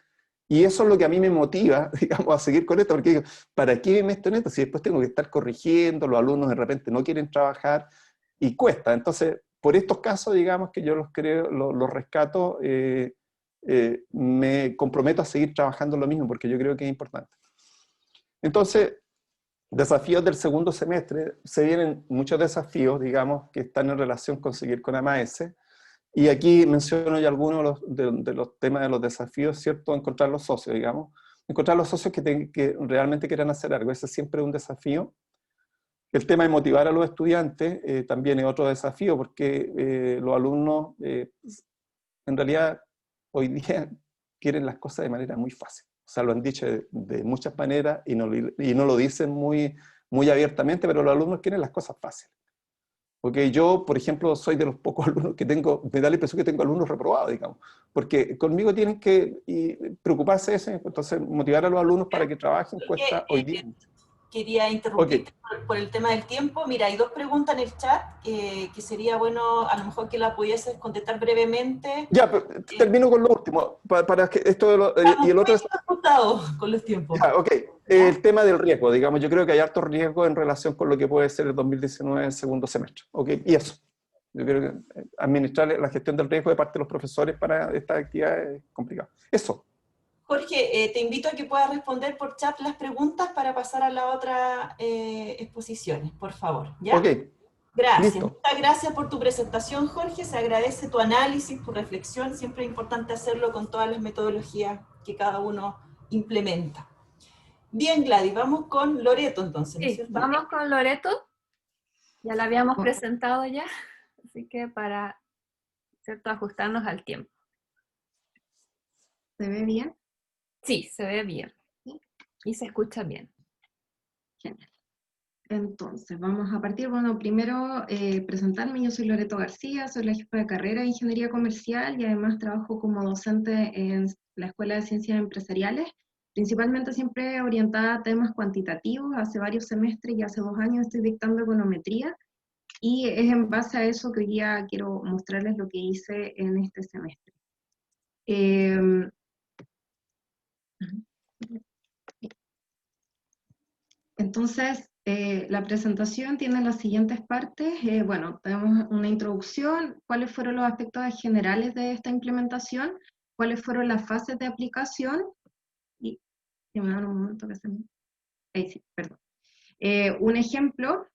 Y eso es lo que a mí me motiva, digamos, a seguir con esto, porque digo, ¿para qué me meto en esto si después tengo que estar corrigiendo, los alumnos de repente no quieren trabajar y cuesta? Entonces, por estos casos, digamos, que yo los rescato, me comprometo a seguir trabajando lo mismo, porque yo creo que es importante. Entonces, desafíos del segundo semestre, se vienen muchos desafíos, digamos, que están en relación con seguir con AMAS. Y aquí menciono ya algunos de los temas, de los desafíos, ¿cierto? Encontrar los socios, digamos. Encontrar los socios que realmente quieran hacer algo. Ese es siempre un desafío. El tema de motivar a los estudiantes también es otro desafío, porque los alumnos en realidad hoy día quieren las cosas de manera muy fácil. O sea, lo han dicho de muchas maneras y no lo dicen muy abiertamente, pero los alumnos quieren las cosas fáciles. Porque yo, por ejemplo, soy de los pocos alumnos que tengo, me da la impresión que tengo alumnos reprobados, digamos, porque conmigo tienen que preocuparse de eso, entonces motivar a los alumnos para que trabajen cuesta hoy día. Quería interrumpirte por el tema del tiempo. Mira, hay dos preguntas en el chat que sería bueno a lo mejor que la pudieses contestar brevemente. Ya, pero termino con lo último, para que esto y el otro es... con los tiempos. Ya, ok. El tema del riesgo, digamos, yo creo que hay harto riesgo en relación con lo que puede ser el 2019 en segundo semestre, ok, y eso. Yo creo que administrar la gestión del riesgo de parte de los profesores para esta actividad es complicado. Eso. Jorge, te invito a que puedas responder por chat las preguntas para pasar a la otra exposiciones, por favor. ¿Ya? Ok. Gracias. Listo. Muchas gracias por tu presentación, Jorge. Se agradece tu análisis, tu reflexión. Siempre es importante hacerlo con todas las metodologías que cada uno implementa. Bien, Gladys, vamos con Loreto entonces, ¿no es Sí, cierto? vamos con Loreto. Ya la habíamos presentado ya, así que para, ¿cierto?, ajustarnos al tiempo. ¿Se ve bien? Sí, se ve bien. Y se escucha bien. Genial. Entonces, vamos a partir, bueno, primero presentarme. Yo soy Loreto García, soy la jefa de carrera de Ingeniería Comercial y además trabajo como docente en la Escuela de Ciencias Empresariales, principalmente siempre orientada a temas cuantitativos. Hace varios semestres y hace 2 años estoy dictando econometría y es en base a eso que hoy día quiero mostrarles lo que hice en este semestre. Entonces, la presentación tiene las siguientes partes. Bueno, tenemos una introducción, cuáles fueron los aspectos generales de esta implementación, cuáles fueron las fases de aplicación, y si me dan un momento que se me... Ahí sí, perdón. Un ejemplo,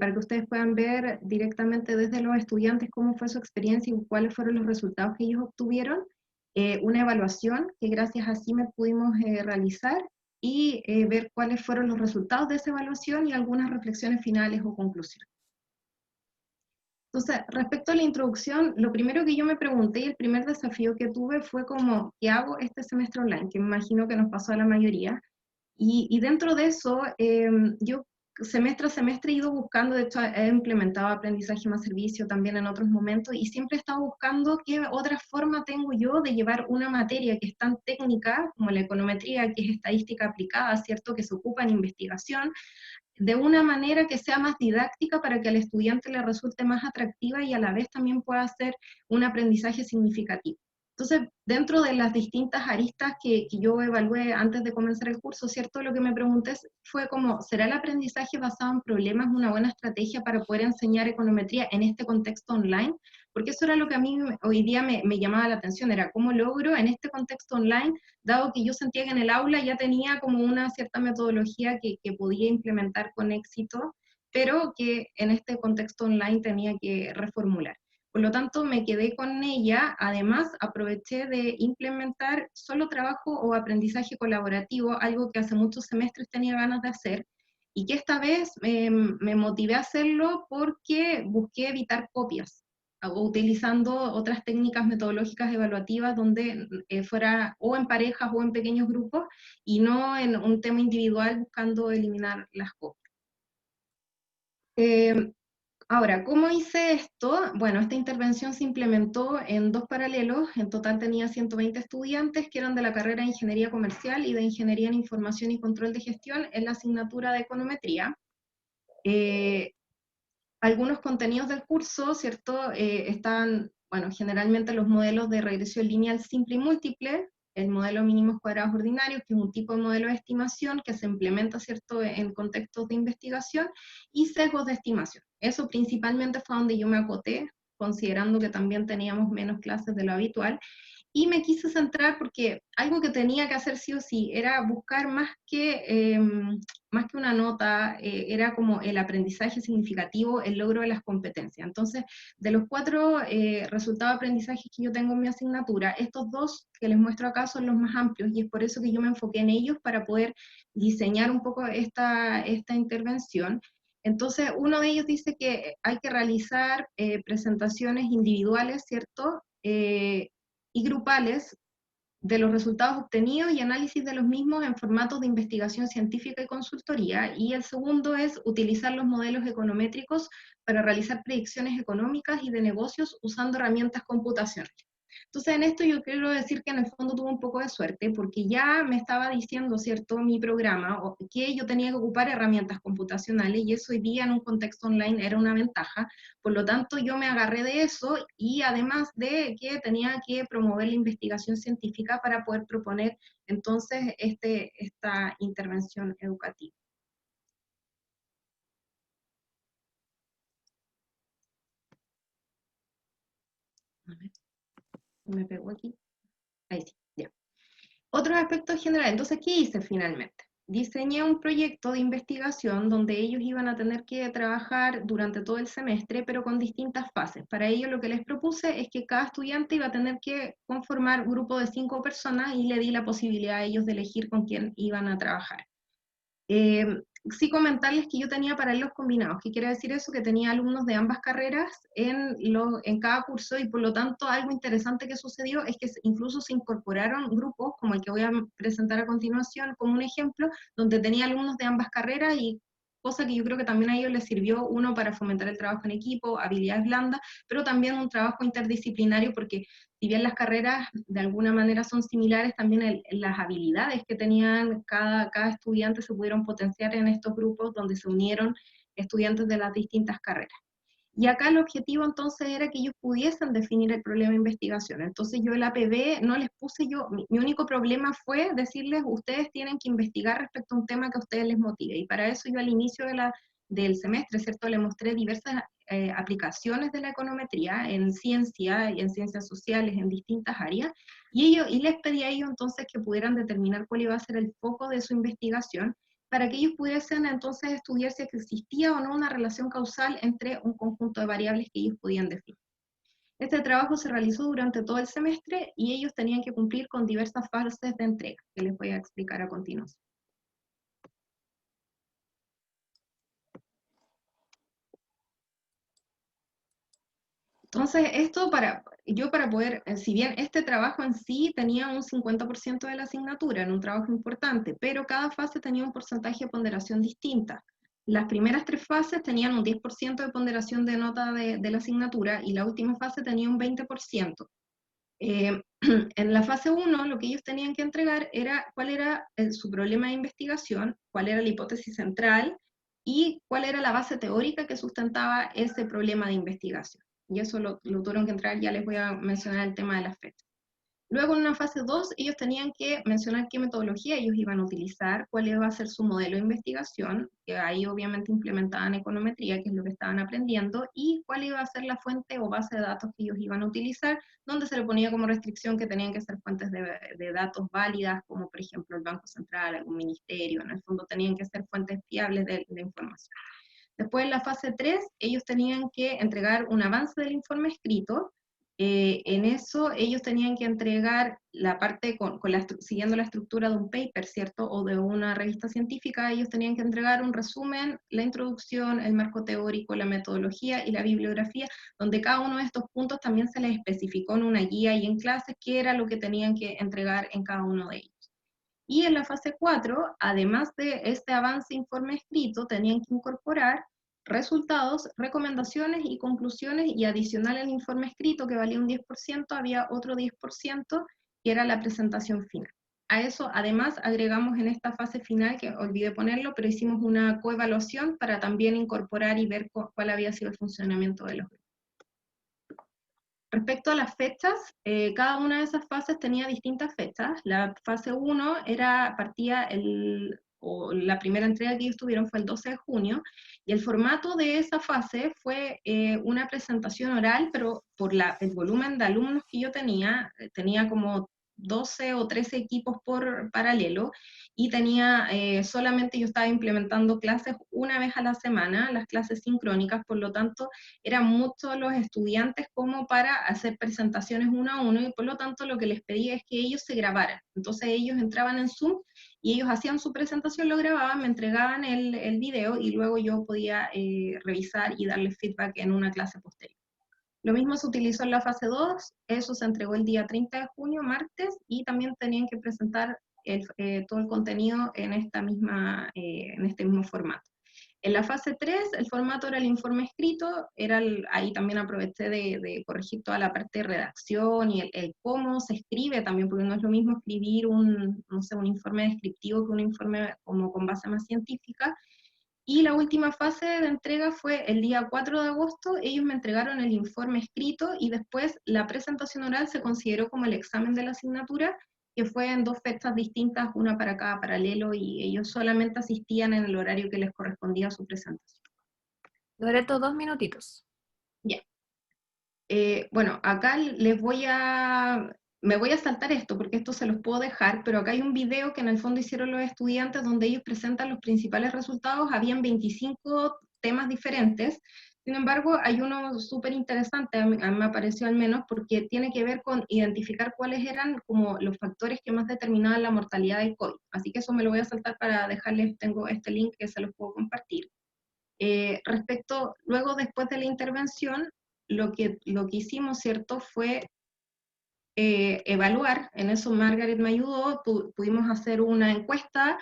para que ustedes puedan ver directamente desde los estudiantes cómo fue su experiencia y cuáles fueron los resultados que ellos obtuvieron. Una evaluación que gracias a CIMED pudimos realizar, y ver cuáles fueron los resultados de esa evaluación y algunas reflexiones finales o conclusiones. Entonces, respecto a la introducción, lo primero que yo me pregunté y el primer desafío que tuve fue como, ¿qué hago este semestre online? Que me imagino que nos pasó a la mayoría. Y dentro de eso, yo semestre a semestre he ido buscando, de hecho he implementado aprendizaje más servicio también en otros momentos, y siempre he estado buscando qué otra forma tengo yo de llevar una materia que es tan técnica como la econometría, que es estadística aplicada, ¿cierto?, que se ocupa en investigación, de una manera que sea más didáctica para que al estudiante le resulte más atractiva y a la vez también pueda ser un aprendizaje significativo. Entonces, dentro de las distintas aristas que yo evalué antes de comenzar el curso, ¿cierto?, lo que me pregunté fue como, ¿será el aprendizaje basado en problemas una buena estrategia para poder enseñar econometría en este contexto online? Porque eso era lo que a mí hoy día me llamaba la atención, era cómo logro en este contexto online, dado que yo sentía que en el aula ya tenía como una cierta metodología que podía implementar con éxito, pero que en este contexto online tenía que reformular. Por lo tanto, me quedé con ella. Además, aproveché de implementar solo trabajo o aprendizaje colaborativo, algo que hace muchos semestres tenía ganas de hacer, y que esta vez me motivé a hacerlo porque busqué evitar copias, o utilizando otras técnicas metodológicas evaluativas donde fuera o en parejas o en pequeños grupos, y no en un tema individual buscando eliminar las copias. Ahora, ¿cómo hice esto? Bueno, esta intervención se implementó en 2 paralelos. En total tenía 120 estudiantes que eran de la carrera de Ingeniería Comercial y de Ingeniería en Información y Control de Gestión en la asignatura de Econometría. Algunos contenidos del curso, ¿cierto?, están, bueno, generalmente los modelos de regresión lineal simple y múltiple, el modelo mínimos cuadrados ordinarios, que es un tipo de modelo de estimación que se implementa, ¿cierto?, en contextos de investigación, y sesgos de estimación. Eso principalmente fue donde yo me acoté, considerando que también teníamos menos clases de lo habitual, Y me quise centrar porque algo que tenía que hacer sí o sí era buscar más que una nota, era como el aprendizaje significativo, el logro de las competencias. Entonces, de los 4 resultados de aprendizaje que yo tengo en mi asignatura, estos 2 que les muestro acá son los más amplios, y es por eso que yo me enfoqué en ellos para poder diseñar un poco esta intervención. Entonces, uno de ellos dice que hay que realizar presentaciones individuales, ¿cierto? Y grupales de los resultados obtenidos y análisis de los mismos en formatos de investigación científica y consultoría. Y el segundo es utilizar los modelos econométricos para realizar predicciones económicas y de negocios usando herramientas computacionales. Entonces, en esto yo quiero decir que en el fondo tuve un poco de suerte, porque ya me estaba diciendo, ¿cierto?, mi programa, que yo tenía que ocupar herramientas computacionales, y eso hoy día en un contexto online era una ventaja. Por lo tanto, yo me agarré de eso, y además de que tenía que promover la investigación científica para poder proponer entonces esta intervención educativa. A ver, me pegó aquí. Ahí sí, ya. Otros aspectos generales. Entonces, ¿qué hice finalmente? Diseñé un proyecto de investigación donde ellos iban a tener que trabajar durante todo el semestre, pero con distintas fases. Para ello, lo que les propuse es que cada estudiante iba a tener que conformar un grupo de 5 personas, y le di la posibilidad a ellos de elegir con quién iban a trabajar. Sí, comentarles que yo tenía paralelos combinados. ¿Qué quiere decir eso? Que tenía alumnos de ambas carreras en cada curso, y por lo tanto algo interesante que sucedió es que incluso se incorporaron grupos, como el que voy a presentar a continuación como un ejemplo, donde tenía alumnos de ambas carreras, y cosa que yo creo que también a ellos les sirvió, uno, para fomentar el trabajo en equipo, habilidades blandas, pero también un trabajo interdisciplinario, porque si bien las carreras de alguna manera son similares, también las habilidades que tenían cada estudiante se pudieron potenciar en estos grupos donde se unieron estudiantes de las distintas carreras. Y acá el objetivo entonces era que ellos pudiesen definir el problema de investigación. Entonces yo el APB no les puse mi único problema fue decirles, ustedes tienen que investigar respecto a un tema que a ustedes les motive. Y para eso yo al inicio del semestre, ¿cierto?, les mostré diversas aplicaciones de la econometría en ciencia y en ciencias sociales, en distintas áreas, y les pedí a ellos entonces que pudieran determinar cuál iba a ser el foco de su investigación, para que ellos pudiesen entonces estudiar si existía o no una relación causal entre un conjunto de variables que ellos podían definir. Este trabajo se realizó durante todo el semestre, y ellos tenían que cumplir con diversas fases de entrega, que les voy a explicar a continuación. Entonces, esto para poder, si bien este trabajo en sí tenía un 50% de la asignatura, en un trabajo importante, pero cada fase tenía un porcentaje de ponderación distinta. Las primeras 3 fases tenían un 10% de ponderación de nota de la asignatura, y la última fase tenía un 20%. En la fase 1, lo que ellos tenían que entregar era cuál era su problema de investigación, cuál era la hipótesis central, y cuál era la base teórica que sustentaba ese problema de investigación. Y eso lo tuvieron que entrar, ya les voy a mencionar el tema de las fechas. Luego, en una fase 2, ellos tenían que mencionar qué metodología ellos iban a utilizar, cuál iba a ser su modelo de investigación, que ahí obviamente implementaban econometría, que es lo que estaban aprendiendo, y cuál iba a ser la fuente o base de datos que ellos iban a utilizar, donde se le ponía como restricción que tenían que ser fuentes de datos válidas, como por ejemplo el Banco Central, algún ministerio. En el fondo tenían que ser fuentes fiables de información. Después, en la fase 3, ellos tenían que entregar un avance del informe escrito. En eso ellos tenían que entregar la parte siguiendo la estructura de un paper, ¿cierto?, o de una revista científica. Ellos tenían que entregar un resumen, la introducción, el marco teórico, la metodología y la bibliografía, donde cada uno de estos puntos también se les especificó en una guía y en clases qué era lo que tenían que entregar en cada uno de ellos. Y en la fase 4, además de este avance informe escrito, tenían que incorporar resultados, recomendaciones y conclusiones, y adicional al informe escrito, que valía un 10%, había otro 10%, que era la presentación final. A eso, además, agregamos en esta fase final, que olvidé ponerlo, pero hicimos una coevaluación para también incorporar y ver cuál había sido el funcionamiento de los grupos. Respecto a las fechas, cada una de esas fases tenía distintas fechas. La fase 1 partía o la primera entrega que ellos tuvieron fue el 12 de junio, y el formato de esa fase fue una presentación oral, pero por el volumen de alumnos que yo tenía como 12 o 13 equipos por paralelo, y tenía solamente yo estaba implementando clases una vez a la semana, las clases sincrónicas, por lo tanto eran muchos los estudiantes como para hacer presentaciones uno a uno, y por lo tanto lo que les pedía es que ellos se grabaran. Entonces ellos entraban en Zoom y ellos hacían su presentación, lo grababan, me entregaban el video y luego yo podía revisar y darle feedback en una clase posterior. Lo mismo se utilizó en la fase 2, eso se entregó el día 30 de junio, martes, y también tenían que presentar todo el contenido en este mismo formato. En la fase 3, el formato era el informe escrito, ahí también aproveché de corregir toda la parte de redacción y el cómo se escribe también, porque no es lo mismo escribir un informe descriptivo que un informe como con base más científica. Y la última fase de entrega fue el día 4 de agosto, ellos me entregaron el informe escrito y después la presentación oral se consideró como el examen de la asignatura, que fue en 2 fechas distintas, una para cada paralelo, y ellos solamente asistían en el horario que les correspondía a su presentación. Loreto, 2 minutitos. Ya. Bueno, acá me voy a saltar esto, porque esto se los puedo dejar, pero acá hay un video que en el fondo hicieron los estudiantes donde ellos presentan los principales resultados. Habían 25 temas diferentes, sin embargo, hay uno súper interesante, a mí me pareció al menos, porque tiene que ver con identificar cuáles eran como los factores que más determinaban la mortalidad del COVID. Así que eso me lo voy a saltar para dejarles, tengo este link que se los puedo compartir. Luego después de la intervención, lo que hicimos, ¿cierto?, fue evaluar, en eso Margaret me ayudó, pudimos hacer una encuesta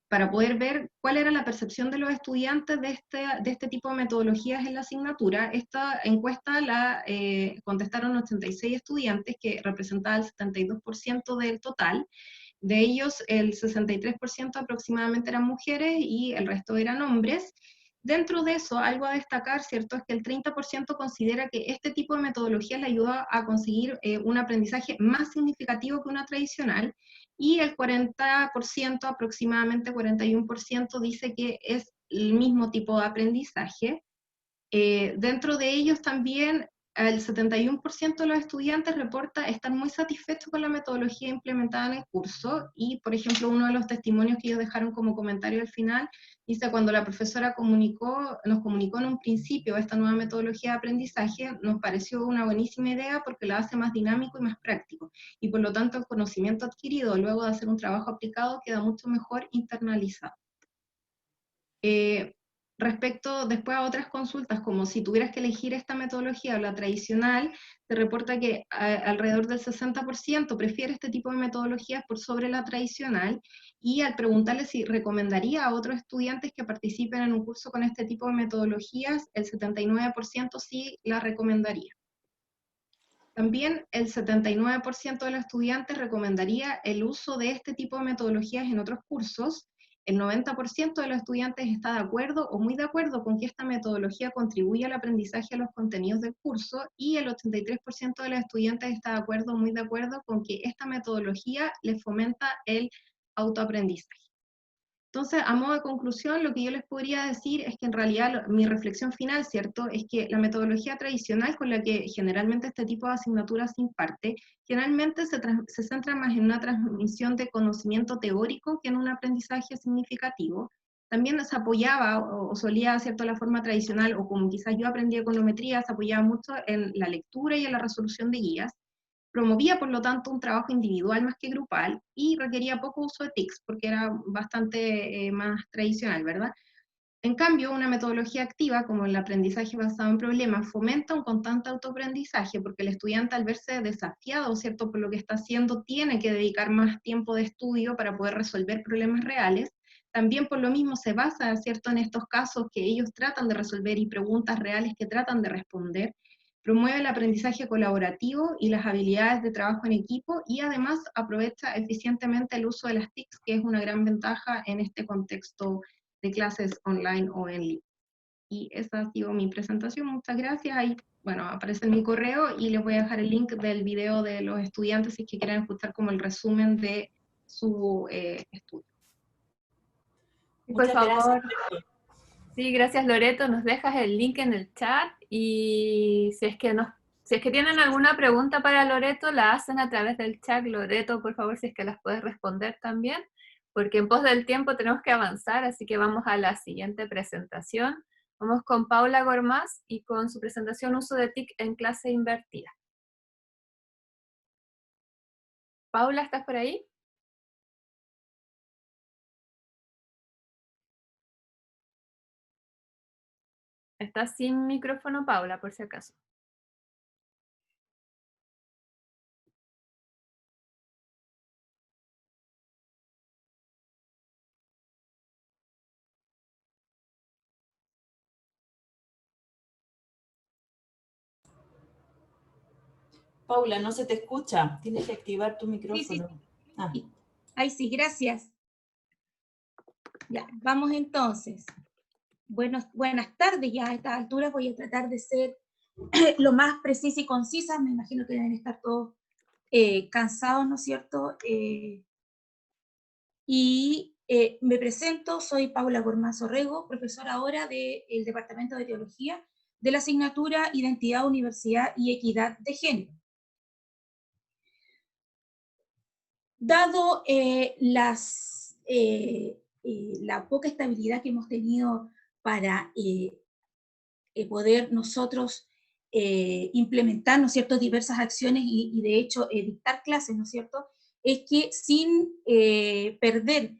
para poder ver cuál era la percepción de los estudiantes de este tipo de metodologías en la asignatura. Esta encuesta la contestaron 86 estudiantes, que representaba el 72% del total. De ellos, el 63% aproximadamente eran mujeres y el resto eran hombres. Dentro de eso, algo a destacar, ¿cierto?, es que el 30% considera que este tipo de metodologías le ayuda a conseguir un aprendizaje más significativo que una tradicional, y el 40%, aproximadamente 41%, dice que es el mismo tipo de aprendizaje. Dentro de ellos también, el 71% de los estudiantes reporta estar muy satisfechos con la metodología implementada en el curso, y por ejemplo uno de los testimonios que ellos dejaron como comentario al final, dice: cuando la profesora nos comunicó en un principio esta nueva metodología de aprendizaje, nos pareció una buenísima idea porque la hace más dinámico y más práctico, y por lo tanto el conocimiento adquirido luego de hacer un trabajo aplicado queda mucho mejor internalizado. Respecto después a otras consultas, como si tuvieras que elegir esta metodología o la tradicional, se reporta que alrededor del 60% prefiere este tipo de metodologías por sobre la tradicional, y al preguntarle si recomendaría a otros estudiantes que participen en un curso con este tipo de metodologías, el 79% sí la recomendaría. También el 79% de los estudiantes recomendaría el uso de este tipo de metodologías en otros cursos. El 90% de los estudiantes está de acuerdo o muy de acuerdo con que esta metodología contribuye al aprendizaje de los contenidos del curso, y el 83% de los estudiantes está de acuerdo o muy de acuerdo con que esta metodología les fomenta el autoaprendizaje. Entonces, a modo de conclusión, lo que yo les podría decir es que en realidad mi reflexión final, ¿cierto?, es que la metodología tradicional con la que generalmente este tipo de asignaturas se imparte, generalmente se centra más en una transmisión de conocimiento teórico que en un aprendizaje significativo. También se apoyaba o solía, ¿cierto?, la forma tradicional, o como quizás yo aprendí econometría, se apoyaba mucho en la lectura y en la resolución de guías. Promovía, por lo tanto, un trabajo individual más que grupal, y requería poco uso de TICs, porque era bastante más tradicional, ¿verdad? En cambio, una metodología activa, como el aprendizaje basado en problemas, fomenta un constante autoaprendizaje, porque el estudiante, al verse desafiado, ¿cierto?, por lo que está haciendo, tiene que dedicar más tiempo de estudio para poder resolver problemas reales. También por lo mismo se basa, ¿cierto?, en estos casos que ellos tratan de resolver y preguntas reales que tratan de responder. Promueve el aprendizaje colaborativo y las habilidades de trabajo en equipo, y además aprovecha eficientemente el uso de las TICs, que es una gran ventaja en este contexto de clases online o en línea. Y esa ha sido mi presentación. Muchas gracias. Ahí, bueno, aparece en mi correo, y les voy a dejar el link del video de los estudiantes si es que quieren escuchar como el resumen de su estudio. por Muchas favor. gracias. Sí, gracias Loreto, nos dejas el link en el chat y si es que tienen alguna pregunta para Loreto, la hacen a través del chat. Loreto, por favor, si es que las puedes responder también, porque en pos del tiempo tenemos que avanzar, así que vamos a la siguiente presentación. Vamos con Paula Gormaz y con su presentación Uso de TIC en clase invertida. Paula, ¿estás por ahí? Estás sin micrófono, Paula, por si acaso. Paula, no se te escucha. Tienes que activar tu micrófono. Sí. Ah. Ahí sí, gracias. Ya, vamos entonces. Buenas tardes, ya a esta altura voy a tratar de ser lo más precisa y concisa. Me imagino que deben estar todos cansados, ¿no es cierto? Me presento, soy Paula Gormaz Orrego, profesora ahora del Departamento de Teología de la asignatura Identidad, Universidad y Equidad de Género. Dado la poca estabilidad que hemos tenido para poder nosotros implementar, ¿no es cierto?, diversas acciones y de hecho dictar clases, ¿no es cierto?, es que sin perder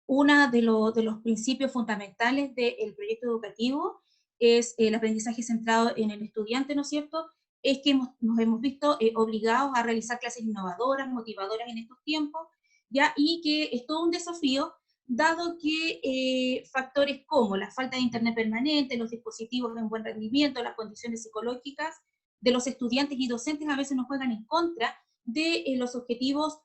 uno de los principios fundamentales del proyecto educativo, es el aprendizaje centrado en el estudiante, ¿no es cierto?, es que nos hemos visto obligados a realizar clases innovadoras, motivadoras en estos tiempos, ¿ya? Y que es todo un desafío, dado que factores como la falta de internet permanente, los dispositivos en buen rendimiento, las condiciones psicológicas de los estudiantes y docentes a veces nos juegan en contra de los objetivos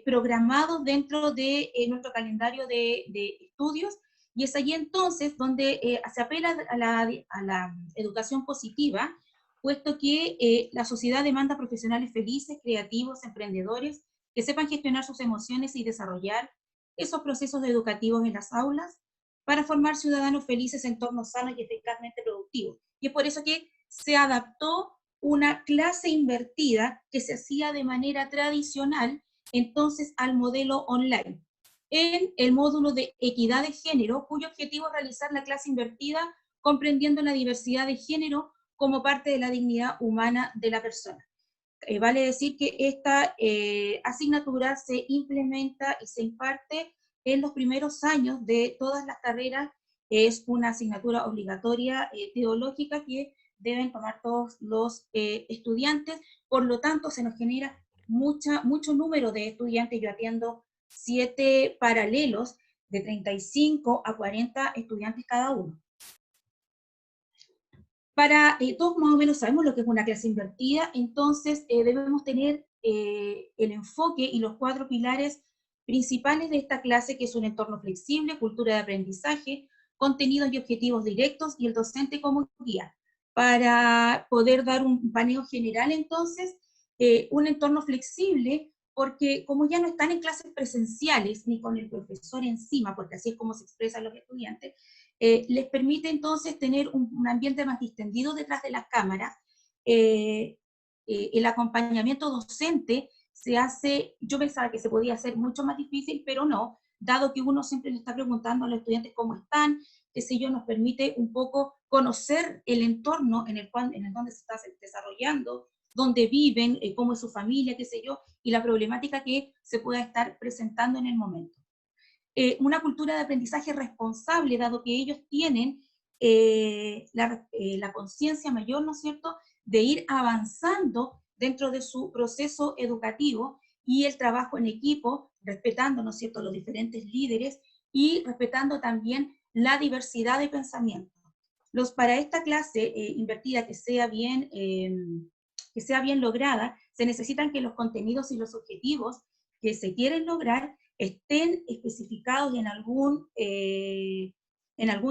programados dentro de nuestro calendario de estudios, y es allí entonces donde se apela a la educación positiva, puesto que la sociedad demanda profesionales felices, creativos, emprendedores, que sepan gestionar sus emociones y desarrollar esos procesos educativos en las aulas para formar ciudadanos felices, entornos sanos y eficazmente productivos. Y es por eso que se adaptó una clase invertida que se hacía de manera tradicional, entonces al modelo online, en el módulo de equidad de género, cuyo objetivo es realizar la clase invertida comprendiendo la diversidad de género como parte de la dignidad humana de la persona. Vale decir que esta asignatura se implementa y se imparte en los primeros años de todas las carreras. Es una asignatura obligatoria teológica que deben tomar todos los estudiantes, por lo tanto se nos genera mucho número de estudiantes. Yo atiendo 7 paralelos de 35 a 40 estudiantes cada uno. Todos más o menos sabemos lo que es una clase invertida, entonces debemos tener el enfoque y los 4 pilares principales de esta clase, que es un entorno flexible, cultura de aprendizaje, contenidos y objetivos directos, y el docente como guía. Para poder dar un paneo general, entonces, un entorno flexible, porque como ya no están en clases presenciales, ni con el profesor encima, porque así es como se expresan los estudiantes, les permite entonces tener un ambiente más distendido detrás de las cámaras. El acompañamiento docente se hace, yo pensaba que se podía hacer mucho más difícil, pero no, dado que uno siempre le está preguntando a los estudiantes cómo están, qué sé yo, nos permite un poco conocer el entorno en el donde se está desarrollando, dónde viven, cómo es su familia, qué sé yo, y la problemática que se pueda estar presentando en el momento. Una cultura de aprendizaje responsable, dado que ellos tienen la conciencia mayor, ¿no es cierto?, de ir avanzando dentro de su proceso educativo, y el trabajo en equipo, respetando, ¿no es cierto?, los diferentes líderes, y respetando también la diversidad de pensamiento. Para esta clase invertida que sea bien lograda, se necesitan que los contenidos y los objetivos que se quieren lograr estén especificados en algún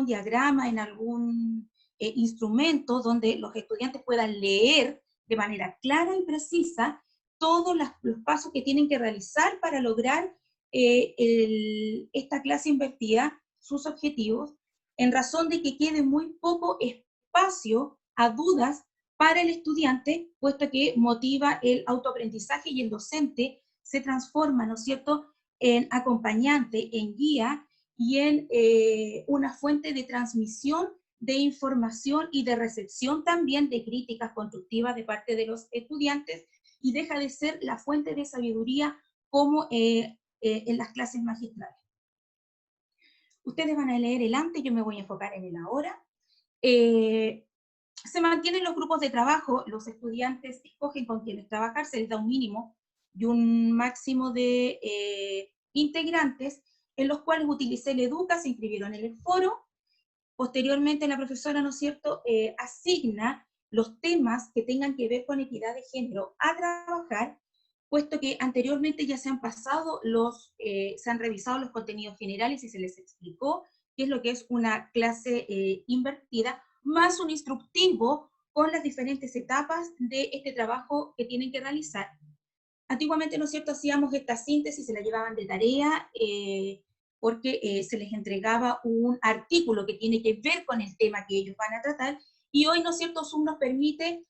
diagrama, en algún instrumento donde los estudiantes puedan leer de manera clara y precisa todos los pasos que tienen que realizar para lograr esta clase invertida, sus objetivos, en razón de que quede muy poco espacio a dudas para el estudiante, puesto que motiva el autoaprendizaje y el docente se transforma, ¿no es cierto?, en acompañante, en guía y en una fuente de transmisión de información y de recepción también de críticas constructivas de parte de los estudiantes, y deja de ser la fuente de sabiduría como en las clases magistrales. Ustedes van a leer el antes, yo me voy a enfocar en el ahora. Se mantienen los grupos de trabajo, los estudiantes escogen con quienes trabajar, se les da un mínimo y un máximo de integrantes, en los cuales utilicé el Educa, se inscribieron en el foro. Posteriormente la profesora, ¿no es cierto?, asigna los temas que tengan que ver con equidad de género a trabajar, puesto que anteriormente ya se han pasado se han revisado los contenidos generales y se les explicó qué es lo que es una clase invertida, más un instructivo con las diferentes etapas de este trabajo que tienen que realizar. Antiguamente, ¿no es cierto?, hacíamos esta síntesis, se la llevaban de tarea, porque se les entregaba un artículo que tiene que ver con el tema que ellos van a tratar, y hoy, ¿no es cierto?, Zoom nos permite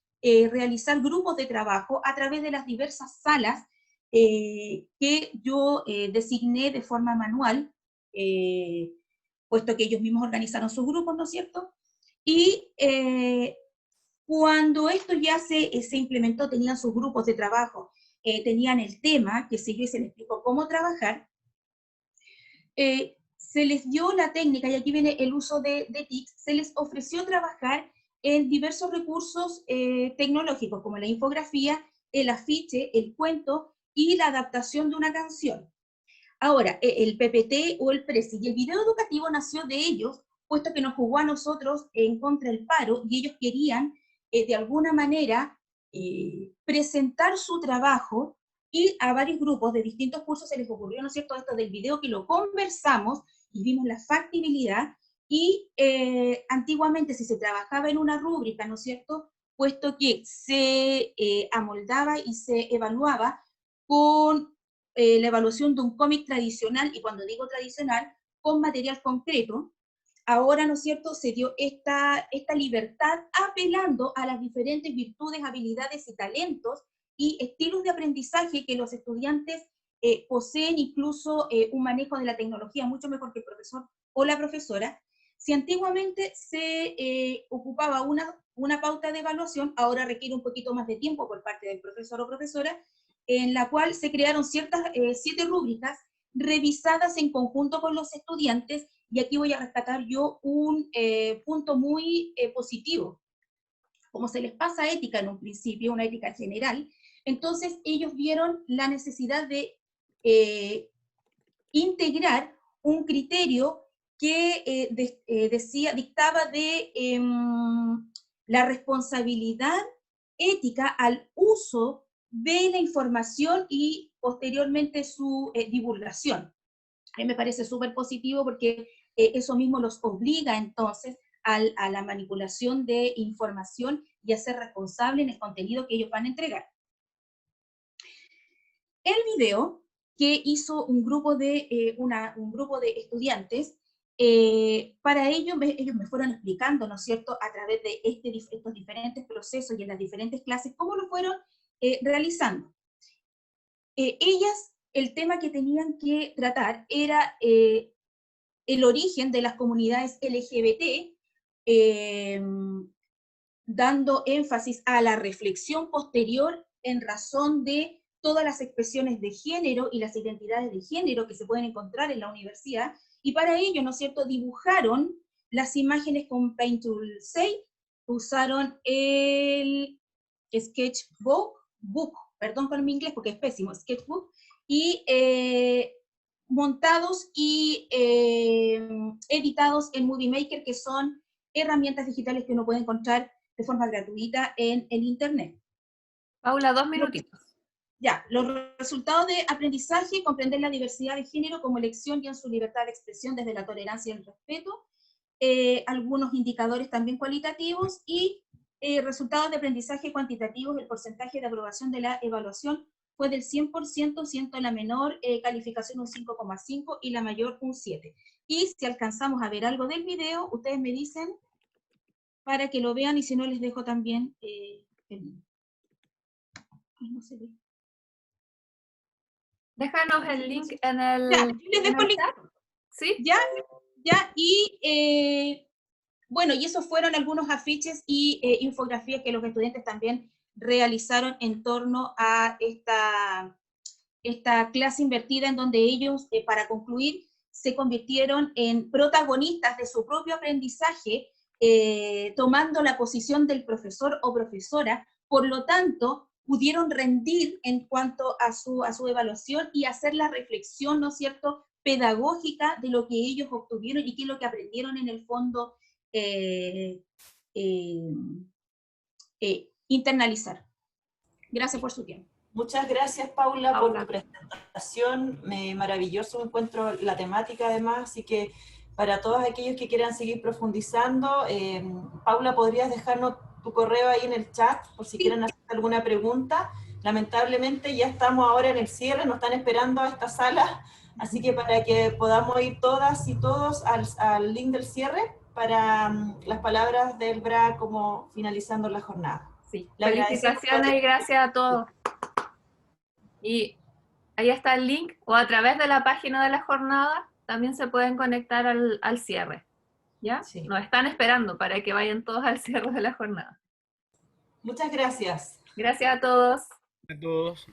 realizar grupos de trabajo a través de las diversas salas que yo designé de forma manual, puesto que ellos mismos organizaron sus grupos, ¿no es cierto? Y cuando esto ya se implementó, tenían sus grupos de trabajo, tenían el tema, que se yo y se les explicó cómo trabajar, se les dio la técnica, y aquí viene el uso de TICs, se les ofreció trabajar en diversos recursos tecnológicos, como la infografía, el afiche, el cuento y la adaptación de una canción. Ahora, el PPT o el Prezi, y el video educativo nació de ellos, puesto que nos jugó a nosotros en contra del paro, y ellos querían, de alguna manera, presentar su trabajo, y a varios grupos de distintos cursos se les ocurrió, ¿no es cierto?, esto del video, que lo conversamos, y vimos la factibilidad, y antiguamente si se trabajaba en una rúbrica, ¿no es cierto?, puesto que se amoldaba y se evaluaba con la evaluación de un cómic tradicional, y cuando digo tradicional, con material concreto. Ahora, ¿no es cierto?, se dio esta libertad apelando a las diferentes virtudes, habilidades y talentos y estilos de aprendizaje que los estudiantes poseen, incluso un manejo de la tecnología mucho mejor que el profesor o la profesora. Si antiguamente se ocupaba una pauta de evaluación, ahora requiere un poquito más de tiempo por parte del profesor o profesora, en la cual se crearon 7 rúbricas revisadas en conjunto con los estudiantes, y aquí voy a rescatar yo un punto muy positivo. Como se les pasa ética en un principio, una ética general, entonces ellos vieron la necesidad de integrar un criterio que dictaba de la responsabilidad ética al uso de la información y posteriormente su divulgación. A mí me parece súper positivo, porque eso mismo los obliga entonces a la manipulación de información y a ser responsable en el contenido que ellos van a entregar. El video que hizo un grupo de estudiantes, para ellos me fueron explicando, ¿no es cierto?, a través de estos diferentes procesos y en las diferentes clases, cómo lo fueron realizando. Ellas, el tema que tenían que tratar era el origen de las comunidades LGBT, dando énfasis a la reflexión posterior en razón de todas las expresiones de género y las identidades de género que se pueden encontrar en la universidad, y para ello, ¿no es cierto?, dibujaron las imágenes con Paint Tool 6, usaron el Sketchbook, perdón por mi inglés porque es pésimo, Sketchbook, y montados y editados en Movie Maker, que son herramientas digitales que uno puede encontrar de forma gratuita en el internet. Paula, 2 minutitos. Ya, los resultados de aprendizaje: comprender la diversidad de género como elección y en su libertad de expresión desde la tolerancia y el respeto, algunos indicadores también cualitativos, y resultados de aprendizaje cuantitativos. El porcentaje de aprobación de la evaluación fue del 100%, siendo la menor calificación un 5,5 y la mayor un 7. y si alcanzamos a ver algo del video, ustedes me dicen para que lo vean, y si no les dejo también el link. Ay, no se ve. Déjanos el link en el, Ya, les dejo el link. chat. ¿Sí? Ya, y bueno, y esos fueron algunos afiches y infografías que los estudiantes también realizaron en torno a esta clase invertida, en donde ellos, para concluir, se convirtieron en protagonistas de su propio aprendizaje, tomando la posición del profesor o profesora. Por lo tanto, pudieron rendir en cuanto a su evaluación y hacer la reflexión, ¿no es cierto?, pedagógica de lo que ellos obtuvieron y qué es lo que aprendieron en el fondo internalizar. Gracias por su tiempo. Muchas gracias, Paula, por tu presentación. Maravilloso encuentro la temática, además, así que para todos aquellos que quieran seguir profundizando, Paula, ¿podrías dejarnos tu correo ahí en el chat por si quieren hacer alguna pregunta? Lamentablemente ya estamos ahora en el cierre, nos están esperando a esta sala, así que para que podamos ir todas y todos al link del cierre para las palabras del BRA como finalizando la jornada. Sí, felicitaciones y gracias a todos. Y ahí está el link, o a través de la página de la jornada también se pueden conectar al cierre. ¿Ya? Sí. Nos están esperando para que vayan todos al cierre de la jornada. Muchas gracias. Gracias a todos. A todos.